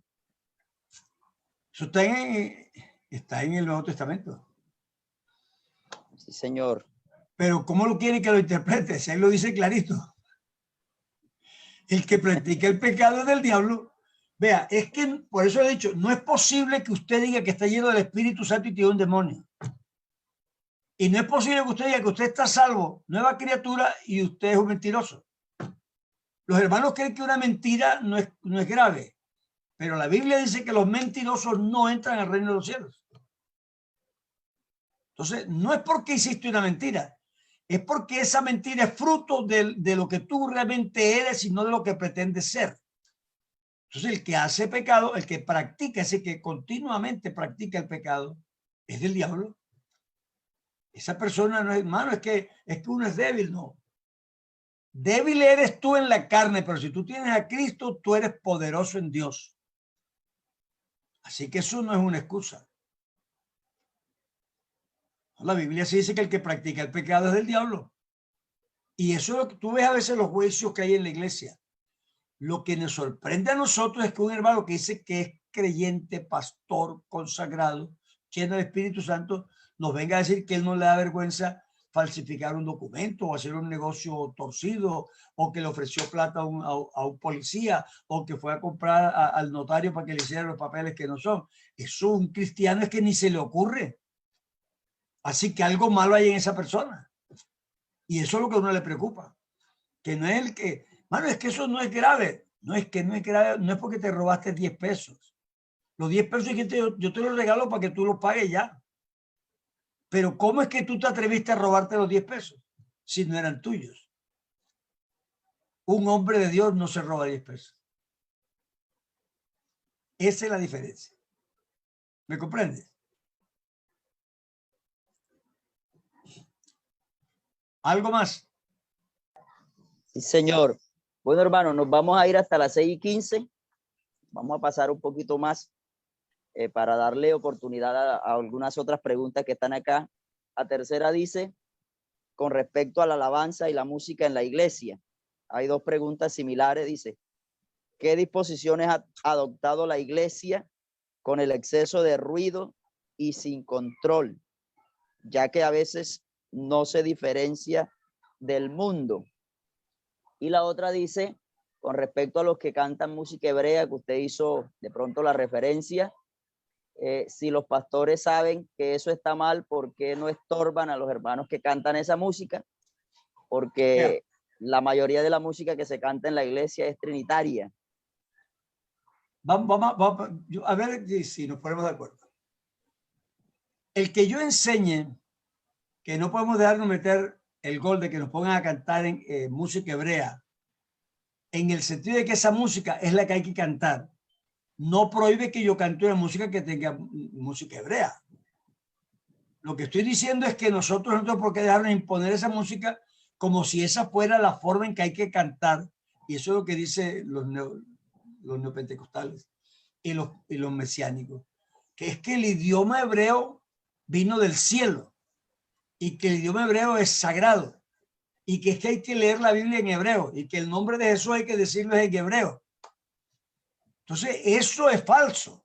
Eso está en el Nuevo Testamento. Sí, señor. Pero ¿cómo lo quiere que lo interprete? Si él lo dice clarito. El que practica el pecado es del diablo. Vea, es que por eso he dicho, no es posible que usted diga que está lleno del Espíritu Santo y tiene un demonio. Y no es posible que usted diga que usted está salvo, nueva criatura, y usted es un mentiroso. Los hermanos creen que una mentira no es grave, pero la Biblia dice que los mentirosos no entran al reino de los cielos. Entonces, no es porque hiciste una mentira, es porque esa mentira es fruto de lo que tú realmente eres y no de lo que pretendes ser. Entonces, el que hace pecado, el que practica, ese que continuamente practica el pecado, es del diablo. Esa persona no es, hermano, es que uno es débil, no. Débil eres tú en la carne, pero si tú tienes a Cristo, tú eres poderoso en Dios. Así que eso no es una excusa. La Biblia sí dice que el que practica el pecado es del diablo. Y eso es lo que tú ves a veces los juicios que hay en la iglesia. Lo que nos sorprende a nosotros es que un hermano que dice que es creyente, pastor, consagrado, lleno del Espíritu Santo, nos venga a decir que él no le da vergüenza falsificar un documento o hacer un negocio torcido, o que le ofreció plata a un policía, o que fue a comprar al notario para que le hiciera los papeles que no son. Eso un cristiano es que ni se le ocurre. Así que algo malo hay en esa persona. Y eso es lo que a uno le preocupa. Que no es el que, mano, es que eso no es grave. No es que no es grave, no es porque te robaste 10 pesos. Los 10 pesos es que yo te los regalo para que tú los pagues ya. Pero ¿cómo es que tú te atreviste a robarte los 10 pesos si no eran tuyos? Un hombre de Dios no se roba 10 pesos. Esa es la diferencia. ¿Me comprendes? ¿Algo más? Sí, señor. Bueno, hermano, nos vamos a ir hasta las 6:15. Vamos a pasar un poquito más para darle oportunidad a algunas otras preguntas que están acá. La tercera dice, con respecto a la alabanza y la música en la iglesia. Hay dos preguntas similares. Dice, ¿qué disposiciones ha adoptado la iglesia con el exceso de ruido y sin control, ya que a veces no se diferencia del mundo? Y la otra dice, con respecto a los que cantan música hebrea, que usted hizo de pronto la referencia, si los pastores saben que eso está mal, ¿por qué no estorban a los hermanos que cantan esa música? Porque la mayoría de la música que se canta en la iglesia es trinitaria. Vamos a ver si nos ponemos de acuerdo. El que yo enseñe que no podemos dejarnos meter el gol de que nos pongan a cantar en música hebrea, en el sentido de que esa música es la que hay que cantar, no prohíbe que yo cante una música que tenga música hebrea. Lo que estoy diciendo es que nosotros no tenemos por qué dejarnos imponer esa música como si esa fuera la forma en que hay que cantar. Y eso es lo que dicen los neopentecostales y los mesiánicos, que es que el idioma hebreo vino del cielo y que el idioma hebreo es sagrado y que es que hay que leer la Biblia en hebreo y que el nombre de Jesús hay que decirlo en hebreo. Entonces, eso es falso.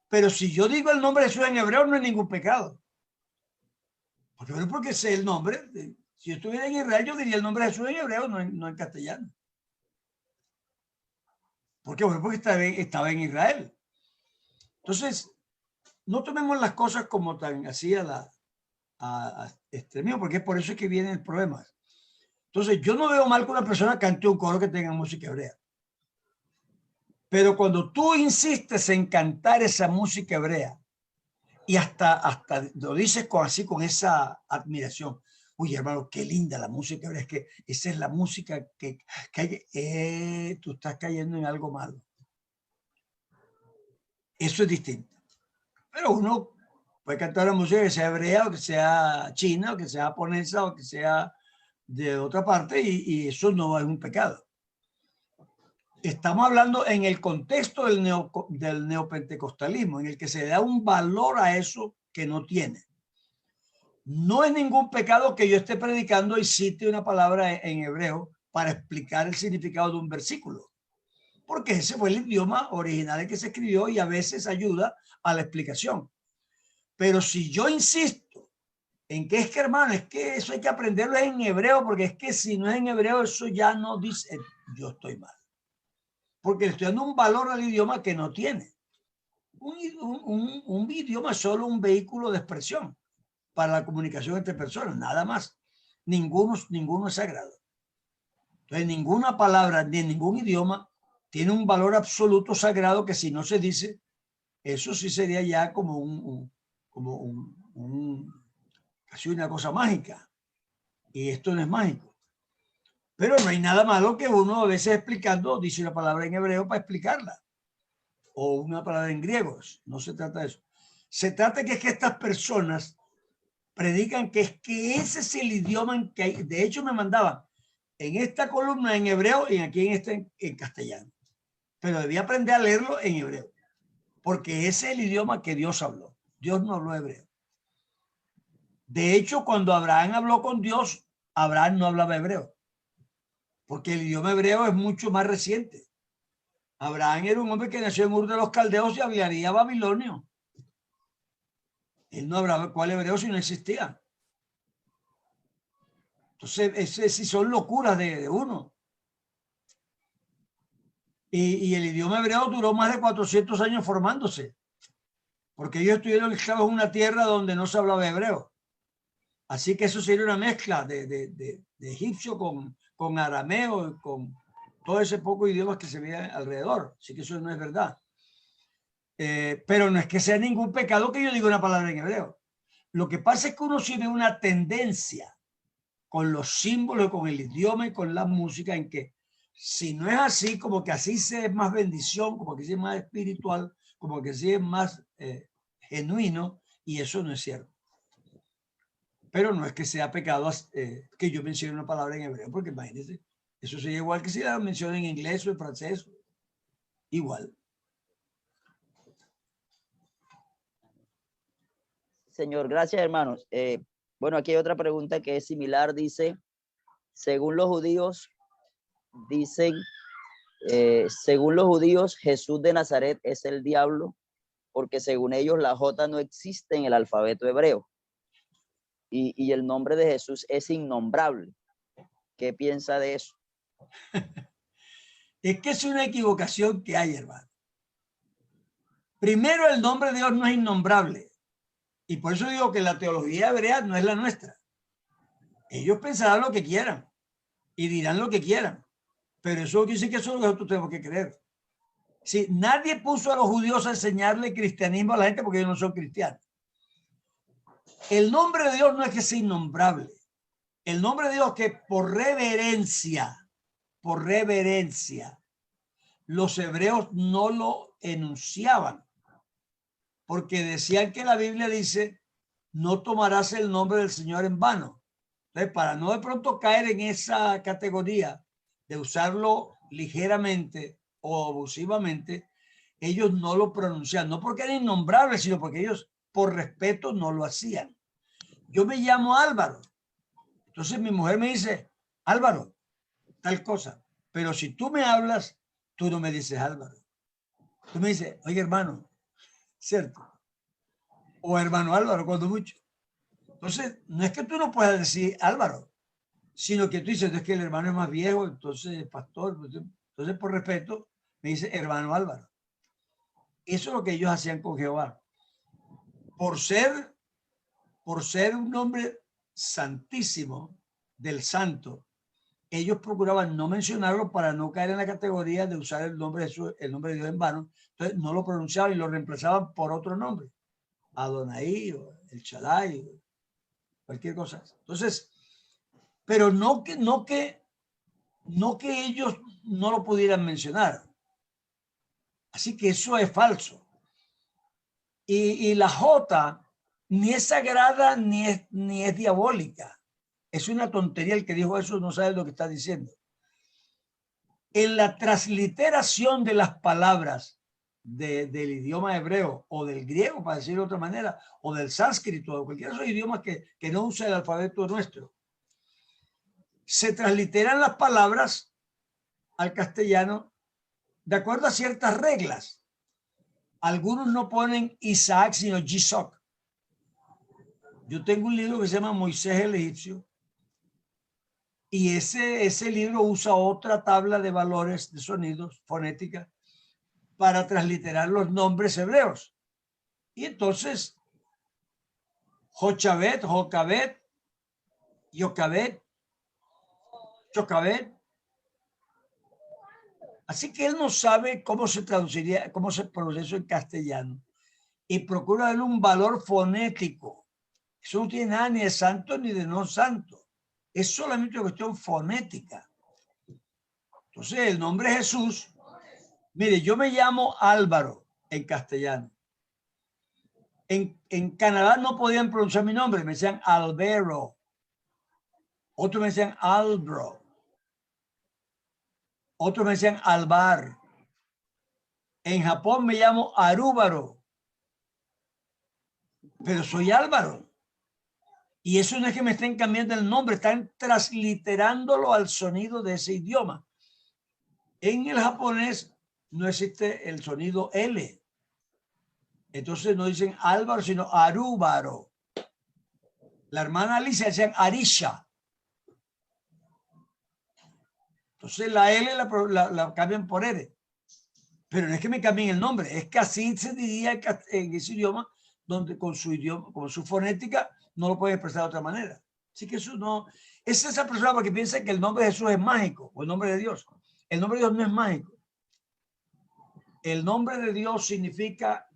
Pero si yo digo el nombre de Jesús en hebreo, no es ningún pecado. Porque sé el nombre. Si yo estuviera en Israel, yo diría el nombre de Jesús en hebreo, no en castellano. ¿Por qué? Bueno, porque estaba en Israel. Entonces, no tomemos las cosas como tan así a extremismo, porque es por eso que viene el problema. Entonces, yo no veo mal que una persona cante un coro que tenga música hebrea. Pero cuando tú insistes en cantar esa música hebrea y hasta lo dices así con esa admiración, uy, hermano, qué linda la música hebrea, es que esa es la música que hay, tú estás cayendo en algo malo. Eso es distinto. Pero uno puede cantar la música que sea hebrea, o que sea china, o que sea japonesa, o que sea de otra parte, y eso no es un pecado. Estamos hablando en el contexto del neopentecostalismo, en el que se da un valor a eso que no tiene. No es ningún pecado que yo esté predicando y cite una palabra en hebreo para explicar el significado de un versículo, porque ese fue el idioma original en que se escribió y a veces ayuda a la explicación. Pero si yo insisto en que es que, hermano, es que eso hay que aprenderlo en hebreo, porque es que si no es en hebreo, eso ya no dice, yo estoy mal. Porque le estoy dando un valor al idioma que no tiene. Un idioma es solo un vehículo de expresión para la comunicación entre personas, nada más. Ninguno es sagrado. Entonces, ninguna palabra ni ningún idioma tiene un valor absoluto sagrado que si no se dice, eso sí sería ya como un casi una cosa mágica. Y esto no es mágico. Pero no hay nada malo que uno a veces explicando dice una palabra en hebreo para explicarla. O una palabra en griego. No se trata de eso. Se trata de que estas personas predican que es que ese es el idioma en que hay. De hecho, me mandaban en esta columna en hebreo y aquí en este en castellano. Pero debía aprender a leerlo en hebreo. Porque ese es el idioma que Dios habló. Dios no habló hebreo. De hecho, cuando Abraham habló con Dios, Abraham no hablaba hebreo. Porque el idioma hebreo es mucho más reciente. Abraham era un hombre que nació en Ur de los Caldeos y hablaría babilonio. Él no hablaba cuál hebreo si no existía. Entonces, ese sí son locuras de uno. Y el idioma hebreo duró más de 400 años formándose. Porque ellos estuvieron esclavos en una tierra donde no se hablaba hebreo. Así que eso sería una mezcla de egipcio con arameo, con todo ese poco idiomas que se veían alrededor. Así que eso no es verdad. Pero no es que sea ningún pecado que yo diga una palabra en hebreo. Lo que pasa es que uno tiene una tendencia con los símbolos, con el idioma y con la música en que si no es así, como que así se es más bendición, como que sí es más espiritual, como que sí es más genuino, y eso no es cierto. Pero no es que sea pecado que yo mencione una palabra en hebreo, porque imagínense, eso sería igual que si la menciono en inglés o en francés. Igual. Señor, gracias, hermanos. Bueno, aquí hay otra pregunta que es similar. Dice, según los judíos, según los judíos, Jesús de Nazaret es el diablo, porque según ellos la J no existe en el alfabeto hebreo. Y el nombre de Jesús es innombrable. ¿Qué piensa de eso? Es que es una equivocación que hay, hermano. Primero, el nombre de Dios no es innombrable. Y por eso digo que la teología hebrea no es la nuestra. Ellos pensarán lo que quieran y dirán lo que quieran. Pero eso quiere decir que eso es lo que nosotros tenemos que creer. Si nadie puso a los judíos a enseñarle cristianismo a la gente porque ellos no son cristianos. El nombre de Dios no es que sea innombrable. El nombre de Dios es que por reverencia, los hebreos no lo enunciaban. Porque decían que la Biblia dice, no tomarás el nombre del Señor en vano. Entonces, para no de pronto caer en esa categoría de usarlo ligeramente o abusivamente, ellos no lo pronunciaban, no porque era innombrable, sino porque ellos por respeto no lo hacían. Yo me llamo Álvaro. Entonces mi mujer me dice, Álvaro, tal cosa. Pero si tú me hablas, tú no me dices Álvaro. Tú me dices, oye hermano, ¿cierto? O hermano Álvaro, cuando mucho. Entonces, no es que tú no puedas decir Álvaro, sino que tú dices, es que el hermano es más viejo, entonces pastor, entonces por respeto me dice hermano Álvaro. Eso es lo que ellos hacían con Jehová. Por ser un nombre santísimo del santo, ellos procuraban no mencionarlo para no caer en la categoría de usar el nombre de Dios en vano. Entonces no lo pronunciaban y lo reemplazaban por otro nombre. Adonai o el Shaddai, o cualquier cosa. Entonces, pero no que ellos no lo pudieran mencionar. Así que eso es falso. Y la J ni es sagrada ni es diabólica. Es una tontería. El que dijo eso no sabe lo que está diciendo. En la transliteración de las palabras del idioma hebreo o del griego, para decirlo de otra manera, o del sánscrito, o cualquiera de esos idiomas que no usa el alfabeto nuestro, se transliteran las palabras al castellano de acuerdo a ciertas reglas. Algunos no ponen Isaac, sino Yitzhak. Yo tengo un libro que se llama Moisés el Egipcio, y ese libro usa otra tabla de valores de sonidos, fonética, para transliterar los nombres hebreos. Y entonces, Jochabet, Jocabet, Yocabet, Chocabet. Así que él no sabe cómo se traduciría, cómo se pronuncia eso en castellano. Y procura darle un valor fonético. Eso no tiene nada ni de santo ni de no santo. Es solamente una cuestión fonética. Entonces, el nombre Jesús, mire, yo me llamo Álvaro en castellano. En Canadá no podían pronunciar mi nombre, me decían Albero. Otros me decían Albro. Otros me decían Alvar. En Japón me llamo Arúbaro. Pero soy Álvaro. Y eso no es que me estén cambiando el nombre, están transliterándolo al sonido de ese idioma. En el japonés no existe el sonido L. Entonces no dicen Álvaro, sino Arúbaro. La hermana Alicia decían Arisha. Entonces la L la cambian por R. Pero no es que me cambien el nombre, es que así se diría en ese idioma, donde con su idioma, con su fonética, no lo pueden expresar de otra manera. Así que eso no, es esa persona que piensa que el nombre de Jesús es mágico, o el nombre de Dios. El nombre de Dios no es mágico. El nombre de Dios significa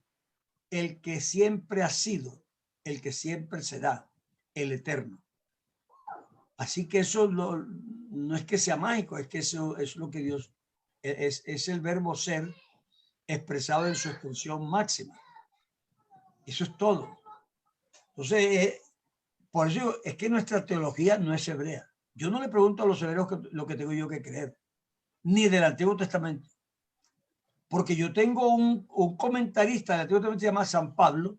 el que siempre ha sido, el que siempre será, el eterno. Así que eso no es que sea mágico, es que eso es lo que Dios es el verbo ser expresado en su extensión máxima. Eso es todo. Entonces, por eso es que nuestra teología no es hebrea. Yo no le pregunto a los hebreos lo que tengo yo que creer, ni del Antiguo Testamento. Porque yo tengo un comentarista del Antiguo Testamento que se llama San Pablo,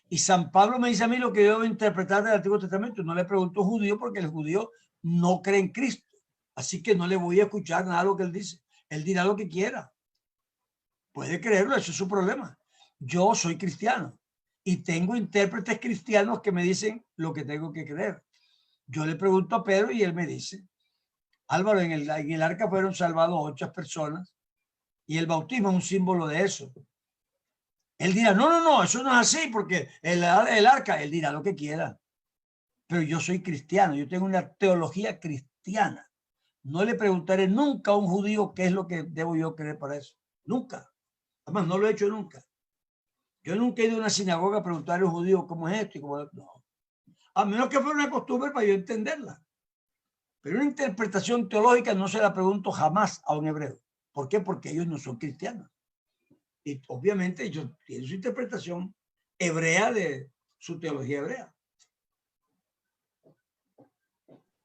y San Pablo me dice a mí lo que yo debo interpretar del Antiguo Testamento. No le pregunto a un judío porque el judío no cree en Cristo. Así que no le voy a escuchar nada de lo que él dice. Él dirá lo que quiera. Puede creerlo, eso es su problema. Yo soy cristiano y tengo intérpretes cristianos que me dicen lo que tengo que creer. Yo le pregunto a Pedro y él me dice, Álvaro, en el arca fueron salvados 8 personas y el bautismo es un símbolo de eso. Él dirá, no, eso no es así porque el arca, él dirá lo que quiera. Pero yo soy cristiano, yo tengo una teología cristiana. No le preguntaré nunca a un judío qué es lo que debo yo creer para eso. Nunca. Además, no lo he hecho nunca. Yo nunca he ido a una sinagoga a preguntarle a un judío cómo es esto y cómo es. No. A menos que fuera una costumbre para yo entenderla. Pero una interpretación teológica no se la pregunto jamás a un hebreo. ¿Por qué? Porque ellos no son cristianos. Y obviamente ellos tienen su interpretación hebrea de su teología hebrea.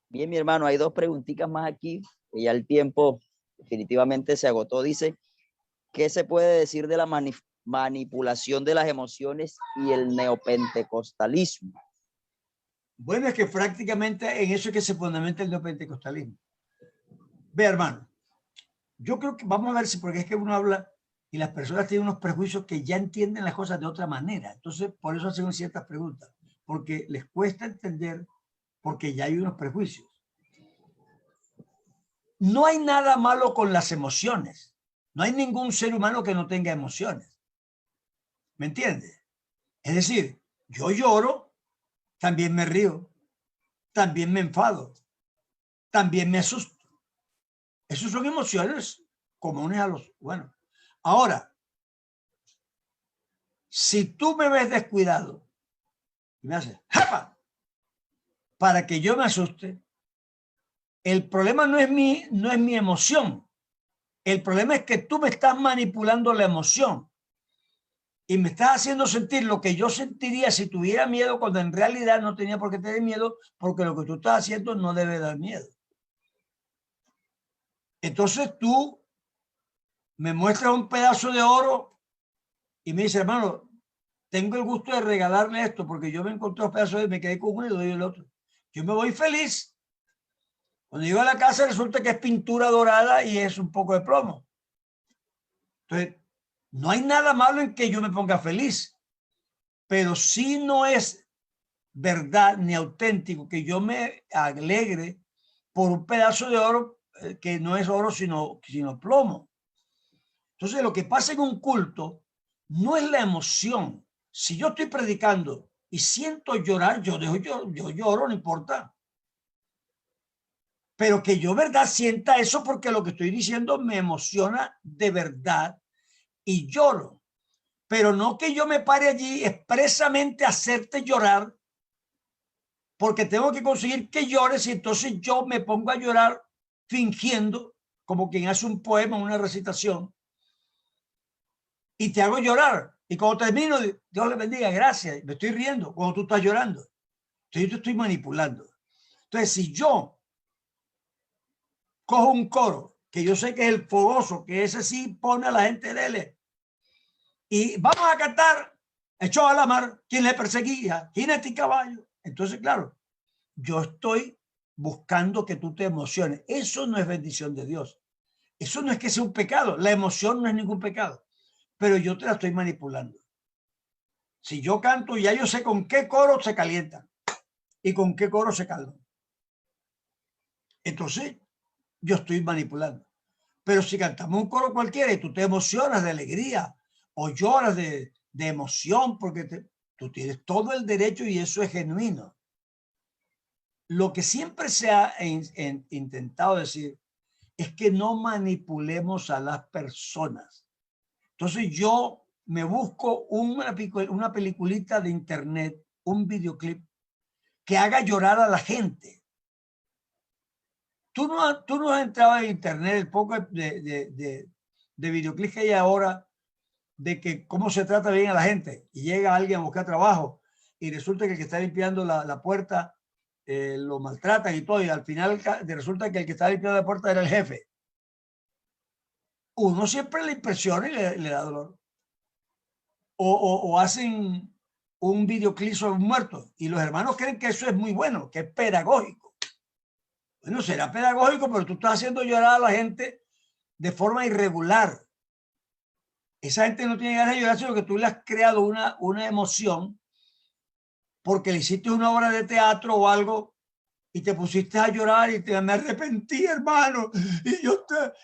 Bien, mi hermano, hay 2 preguntitas más aquí, que ya el tiempo definitivamente se agotó. Dice, ¿qué se puede decir de la manipulación de las emociones y el neopentecostalismo? Bueno, es que prácticamente en eso es que se fundamenta el neopentecostalismo. Ve, hermano, yo creo que vamos a ver si, porque es que uno habla y las personas tienen unos prejuicios que ya entienden las cosas de otra manera. Entonces, por eso hacen ciertas preguntas, porque les cuesta entender, porque ya hay unos prejuicios. No hay nada malo con las emociones. No hay ningún ser humano que no tenga emociones. ¿Me entiendes? Es decir, yo lloro, también me río, también me enfado, también me asusto. Esas son emociones comunes a los... Bueno, ahora, si tú me ves descuidado y me haces ¡japa! Para que yo me asuste, el problema no es mi emoción. El problema es que tú me estás manipulando la emoción y me estás haciendo sentir lo que yo sentiría si tuviera miedo, cuando en realidad no tenía por qué tener miedo, porque lo que tú estás haciendo no debe dar miedo. Entonces tú me muestras un pedazo de oro y me dices, hermano, tengo el gusto de regalarle esto porque yo me encontré un pedazo de oro y me quedé con uno y doy el otro. Yo me voy feliz. Cuando llego a la casa resulta que es pintura dorada y es un poco de plomo. Entonces, no hay nada malo en que yo me ponga feliz, pero sí no es verdad ni auténtico que yo me alegre por un pedazo de oro que no es oro sino plomo. Entonces, lo que pasa en un culto no es la emoción. Si yo estoy predicando y siento llorar, yo lloro, no importa. Pero que yo, verdad, sienta eso porque lo que estoy diciendo me emociona de verdad y lloro. Pero no que yo me pare allí expresamente a hacerte llorar porque tengo que conseguir que llores y entonces yo me pongo a llorar fingiendo como quien hace un poema, una recitación, y te hago llorar. Y cuando termino, Dios le bendiga, gracias, me estoy riendo cuando tú estás llorando. Entonces yo te estoy manipulando. Entonces, si yo cojo un coro, que yo sé que es el fogoso, que ese sí pone a la gente de él, y vamos a cantar, echó a la mar, quien le perseguía, jinete y caballo. Entonces, claro, yo estoy buscando que tú te emociones. Eso no es bendición de Dios. Eso no es que sea un pecado. La emoción no es ningún pecado, pero yo te la estoy manipulando. Si yo canto, ya yo sé con qué coro se calientan y con qué coro se calman. Entonces, yo estoy manipulando. Pero si cantamos un coro cualquiera y tú te emocionas de alegría o lloras de emoción porque tú tienes todo el derecho y eso es genuino. Lo que siempre se ha intentado decir es que no manipulemos a las personas. Entonces yo me busco una peliculita de internet, un videoclip que haga llorar a la gente. Tú no has entrado en internet, el poco de videoclips que hay ahora, de que cómo se trata bien a la gente. Y llega alguien a buscar trabajo y resulta que el que está limpiando la puerta lo maltratan y todo. Y al final resulta que el que está limpiando la puerta era el jefe. Uno siempre le impresiona y le da dolor. O hacen un videoclip sobre un muerto y los hermanos creen que eso es muy bueno, que es pedagógico. Bueno, será pedagógico, pero tú estás haciendo llorar a la gente de forma irregular. Esa gente no tiene ganas de llorar, sino que tú le has creado una emoción porque le hiciste una obra de teatro o algo y te pusiste a llorar y me arrepentí, hermano,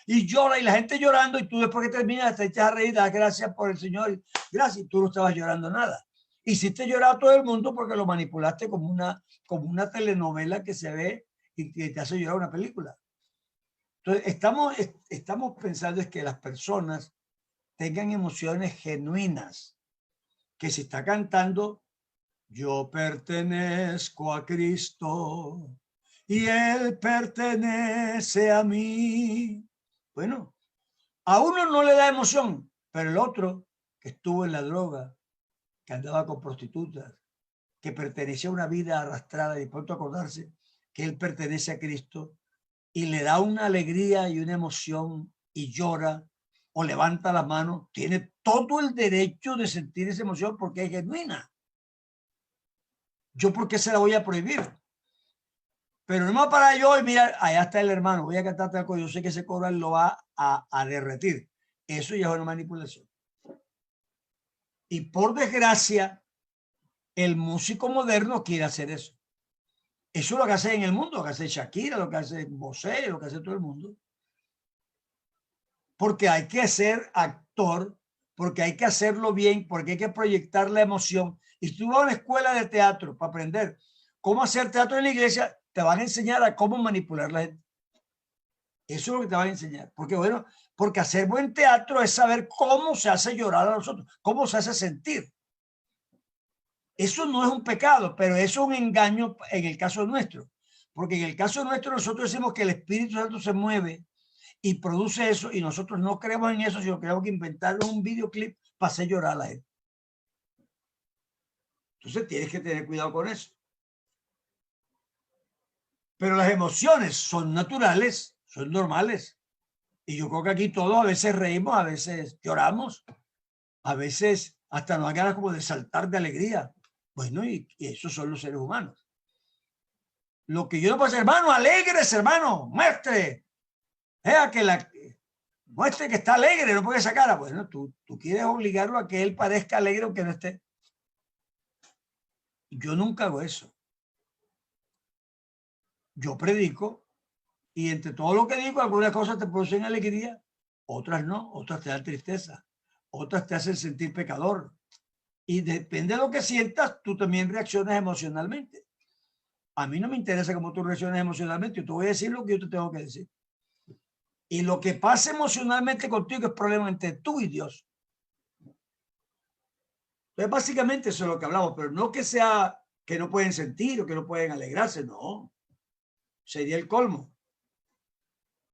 y llora y la gente llorando y tú después que terminas te echas a reír, das gracias por el Señor, gracias, y tú no estabas llorando nada. Hiciste llorar a todo el mundo porque lo manipulaste como una telenovela que se ve y que te hace llorar una película. Entonces, estamos pensando es que las personas tengan emociones genuinas, que se está cantando, yo pertenezco a Cristo y Él pertenece a mí. Bueno, a uno no le da emoción, pero el otro que estuvo en la droga, que andaba con prostitutas, que pertenecía a una vida arrastrada y pronto acordarse que Él pertenece a Cristo y le da una alegría y una emoción y llora o levanta la mano, tiene todo el derecho de sentir esa emoción porque es genuina. ¿Yo por qué se la voy a prohibir? Pero no me para yo y mira, allá está el hermano, voy a cantarte algo, yo sé que ese coro lo va a derretir. Eso ya es una manipulación. Y por desgracia, el músico moderno quiere hacer eso. Eso es lo que hace en el mundo, lo que hace Shakira, lo que hace Bosé, lo que hace todo el mundo. Porque hay que ser actor, porque hay que hacerlo bien, porque hay que proyectar la emoción. Y si tú vas a una escuela de teatro para aprender cómo hacer teatro en la iglesia, te van a enseñar a cómo manipular la gente. Eso es lo que te van a enseñar. Porque bueno, porque hacer buen teatro es saber cómo se hace llorar a nosotros, cómo se hace sentir. Eso no es un pecado, pero eso es un engaño en el caso nuestro. Porque en el caso nuestro nosotros decimos que el Espíritu Santo se mueve y produce eso y nosotros no creemos en eso, sino que tenemos que inventar un videoclip para hacer llorar a la gente. Entonces tienes que tener cuidado con eso. Pero las emociones son naturales, son normales. Y yo creo que aquí todos a veces reímos, a veces lloramos, a veces hasta nos da ganas como de saltar de alegría. Bueno, y esos son los seres humanos. Lo que yo no puedo hacer, hermano, alegres, hermano, muestre. Muestre que está alegre, no puede sacar. Bueno, tú quieres obligarlo a que él parezca alegre aunque no esté. Yo nunca hago eso. Yo predico y entre todo lo que digo, algunas cosas te producen alegría, otras no, otras te dan tristeza, otras te hacen sentir pecador. Y depende de lo que sientas, tú también reaccionas emocionalmente. A mí no me interesa cómo tú reaccionas emocionalmente, yo te voy a decir lo que yo te tengo que decir. Y lo que pasa emocionalmente contigo es problema entre tú y Dios. Entonces, básicamente eso es lo que hablamos, pero no que sea que no pueden sentir o que no pueden alegrarse. No, sería el colmo.